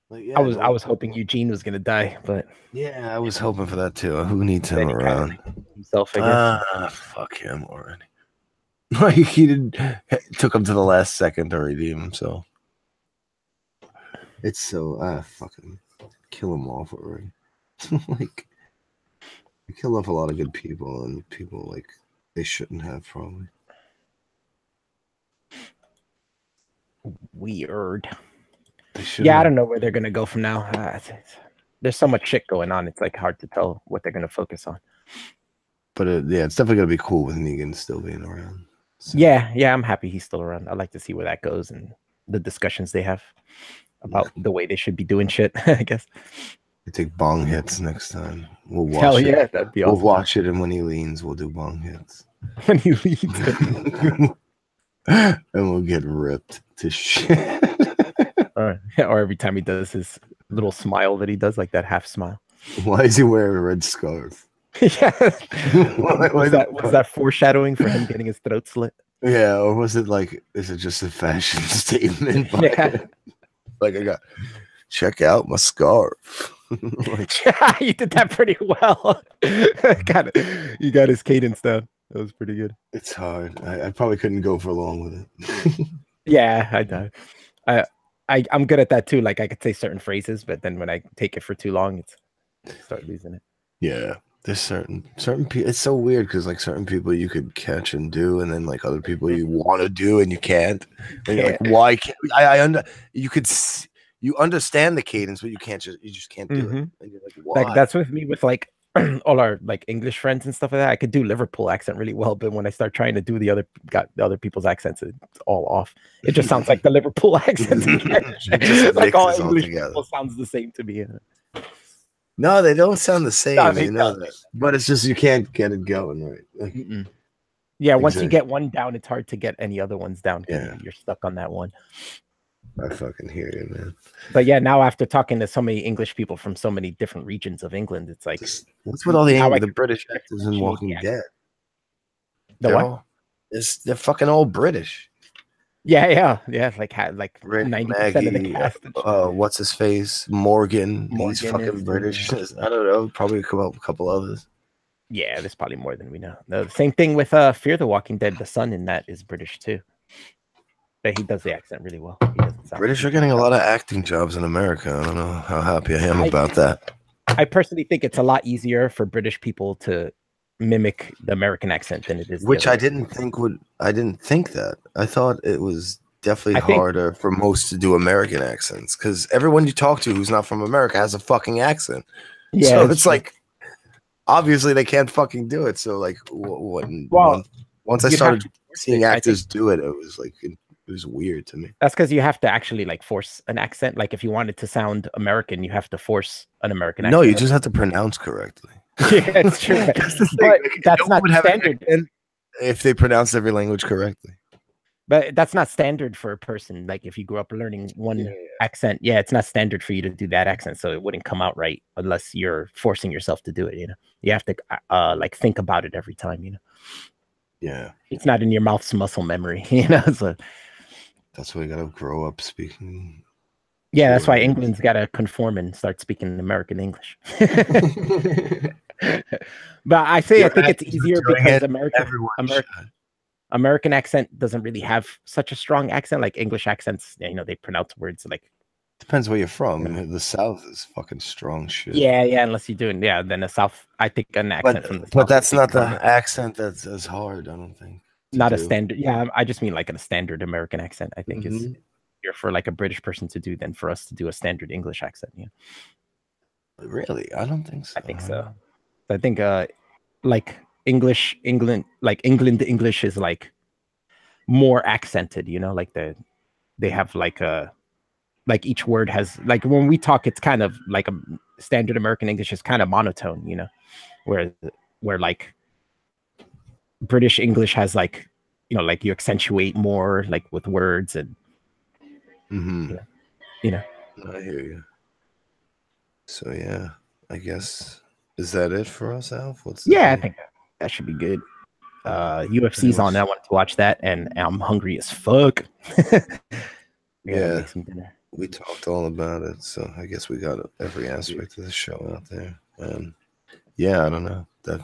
Like, yeah, I was hoping Eugene was gonna die, but yeah, I was hoping for that too. Who needs him around? Himself, I guess. Fuck him already. Like he took him to the last second to redeem himself. It's so fucking kill him off already. Like you kill off a lot of good people, and people like they shouldn't have probably. Weird. Yeah, I don't know where they're gonna go from now. There's so much shit going on. It's like hard to tell what they're gonna focus on. But yeah, it's definitely gonna be cool with Negan still being around. So. Yeah, I'm happy he's still around. I'd like to see where that goes and the discussions they have about the way they should be doing shit. I guess. We take bong hits next time. We'll watch. Hell yeah, that'd be awesome. We'll watch it, and when he leans, we'll do bong hits. When he leans. And we'll get ripped to shit. Or every time he does his little smile that he does, like that half smile. Why is he wearing a red scarf? Yeah. Was that foreshadowing for him getting his throat slit? Yeah, or was it like, is it just a fashion statement? Yeah. Like I got, check out my scarf. Like, you did that pretty well. You got his cadence down. That was pretty good. It's hard. I probably couldn't go for long with it. Yeah, I know. I'm good at that too. Like I could say certain phrases, but then when I take it for too long, I start losing it. Yeah, there's certain people. It's so weird because like certain people you could catch and do, and then like other people you want to do and you can't. And you're like, why can't you understand the cadence, but you just can't do it. And you're like, why? Like that's with me with like all our like English friends and stuff like that. I could do Liverpool accent really well, but when I start trying to do the other people's accents, it's all off. It just sounds like the Liverpool accent again. It just Like all mixes all English together. people sounds the same to me. No, they don't sound the same. No, You know that, but it's just you can't get it going right. Like, yeah, once you get one down, it's hard to get any other ones down. Yeah, you're stuck on that one. I fucking hear you, man. But yeah, now after talking to so many English people from so many different regions of England, it's like what's with all the British actors in Walking Dead? They're fucking all British. Yeah. Like 90% of the cast. What's his face? Morgan. He's fucking British. I don't know. Probably a couple others. Yeah, there's probably more than we know. The same thing with Fear the Walking Dead. The son in that is British too. But he does the accent really well. British are getting a lot of acting jobs in America. I don't know how happy I am about that. I personally think it's a lot easier for British people to mimic the American accent than it is. Which I didn't think that. I thought it was definitely harder for most to do American accents because everyone you talk to who's not from America has a fucking accent. Yeah, so it's like obviously they can't fucking do it. So like, once I started seeing actors do it, it was like it was weird to me. That's because you have to actually like force an accent. Like if you wanted to sound American, you have to force an American accent. No, you just have to pronounce correctly. Yeah, it's true. But that's not standard. If they pronounce every language correctly. But that's not standard for a person. Like if you grew up learning one accent, it's not standard for you to do that accent. So it wouldn't come out right unless you're forcing yourself to do it. You know, you have to like think about it every time. You know. Yeah. It's not in your mouth's muscle memory. You know. So that's why you gotta grow up speaking. Yeah, that's why England's gotta conform and start speaking American English. But I think it's easier because American accent doesn't really have such a strong accent. Like English accents, you know, they pronounce words like. Depends where you're from. The South is fucking strong shit. Yeah, unless you're doing then the South. I think an accent from the South. But that's not the accent that's as hard. I don't think. Not a standard. Yeah, I just mean like a standard American accent. I think is easier for like a British person to do than for us to do a standard English accent. Yeah. Really, I don't think so. I think so. I think like England English is like more accented. You know, like they have like each word has like when we talk, it's kind of like a standard American English is kind of monotone. You know, where like British English has like, you know, like you accentuate more like with words and you know. I hear you. So yeah, I guess is that it for us, Alf? I think that should be good. UFC's on. I wanted to watch that, and I'm hungry as fuck. Yeah, we talked all about it, so I guess we got every aspect of the show out there. Yeah, I don't know that.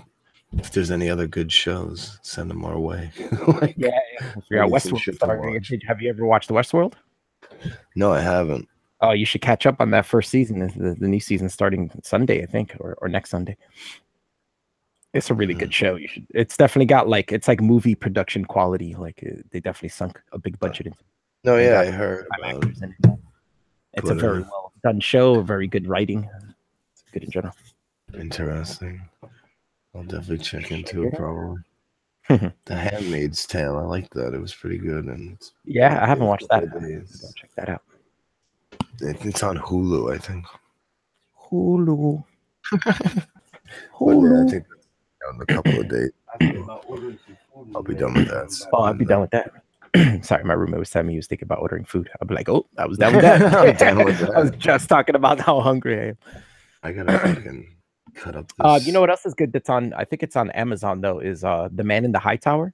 If there's any other good shows, send them our way. Westworld starting. Have you ever watched Westworld? No, I haven't. Oh, you should catch up on that first season. The new season starting Sunday, I think, or next Sunday. It's a really good show. You should. It's definitely got like it's like movie production quality. Like they definitely sunk a big budget into. No, yeah, I heard about it. It's a very well done show. Very good writing. It's good in general. Interesting. I'll definitely check into it. Probably. The Handmaid's Tale. I like that. It was pretty good. And I haven't watched that. Check that out. It's on Hulu, I think. Hulu. I think in a couple of days. I'll be done with that. So I'll be done with that. Sorry, my roommate was telling me he was thinking about ordering food. I'll be like, oh, I was done with that. I'm done with that. I was just talking about how hungry I am. I gotta fucking cut up this. You know what else is good that's on, I think it's on Amazon though, is The Man in the High Tower.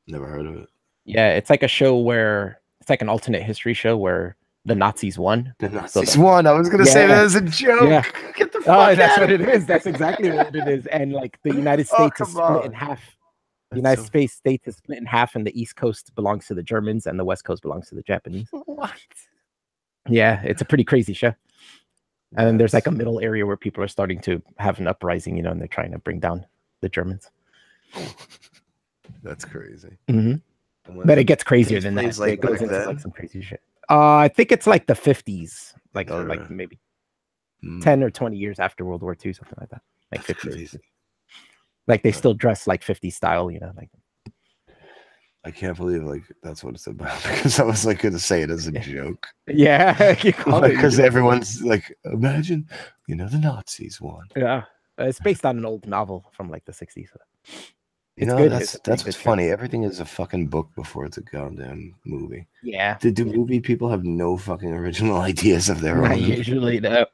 Never heard of it. Yeah, it's like a show where it's like an alternate history show where the Nazis won. The Nazis won. I was gonna say that as a joke. Yeah. Get the fuck that's what it is. That's exactly what it is. And like the United States is split in half. The United States is split in half, and the East Coast belongs to the Germans, and the West Coast belongs to the Japanese. What? Yeah, it's a pretty crazy show. And then there's like a middle area where people are starting to have an uprising, you know, and they're trying to bring down the Germans. That's crazy. But it gets crazier than that. It goes into like some crazy shit. I think it's like the 50s, like maybe 10 or 20 years after World War II, something like that. like That's 50s. crazy. Like they still dress like 50s style, you know, like. I can't believe like that's what it's about because I was like going to say it as a joke. Yeah, you call it Because everyone's like, imagine, you know, the Nazis won. Yeah, it's based on an old novel from like the 60s. You It's know, good. that's what's funny. Everything is a fucking book before it's a goddamn movie. Yeah. Do movie people have no fucking original ideas of their Not own? usually, no.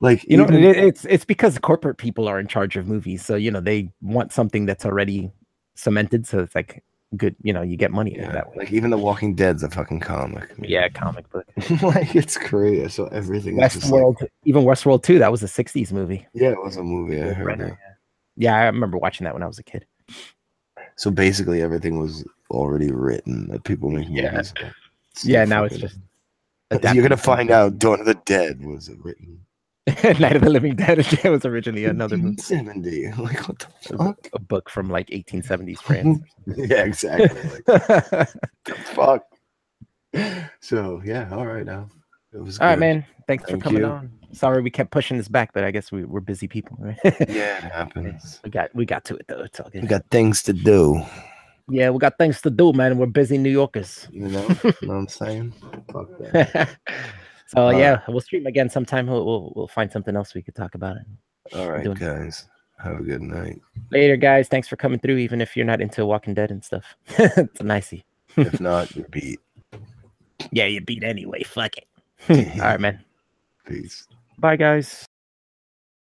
Like, You know, even, it's because corporate people are in charge of movies, so you know they want something that's already cemented, so it's like good. You know, you get money that way. like even The Walking Dead's a fucking comic. Yeah, comic book. Like it's crazy. So everything is just like, Westworld, even Westworld 2, that was a 60s movie. yeah, it was a movie. I heard that. Yeah, I remember watching that when I was a kid. So basically, everything was already written that people make movies about. Yeah, now it's just you're gonna find out Dawn of the Dead was written. Night of the Living Dead was originally another movie. 1870. Like what the fuck? A book from like 1870s France. Yeah, exactly. Like, the fuck. So yeah, all right now. It was all good. right, man. Thanks for coming on. Sorry we kept pushing this back, but I guess we're busy people. Right? Yeah, it happens. We got to it though. It's all good. We got things to do. Yeah, we got things to do, man. We're busy New Yorkers. You know what I'm saying? Fuck that. So yeah, we'll stream again sometime. We'll find something else we could talk about. All right, guys. Have a good night. Later, guys. Thanks for coming through, even if you're not into Walking Dead and stuff. It's a nicey. If not, you're beat. Yeah, you beat anyway. Fuck it. All right, man. Peace. Bye, guys.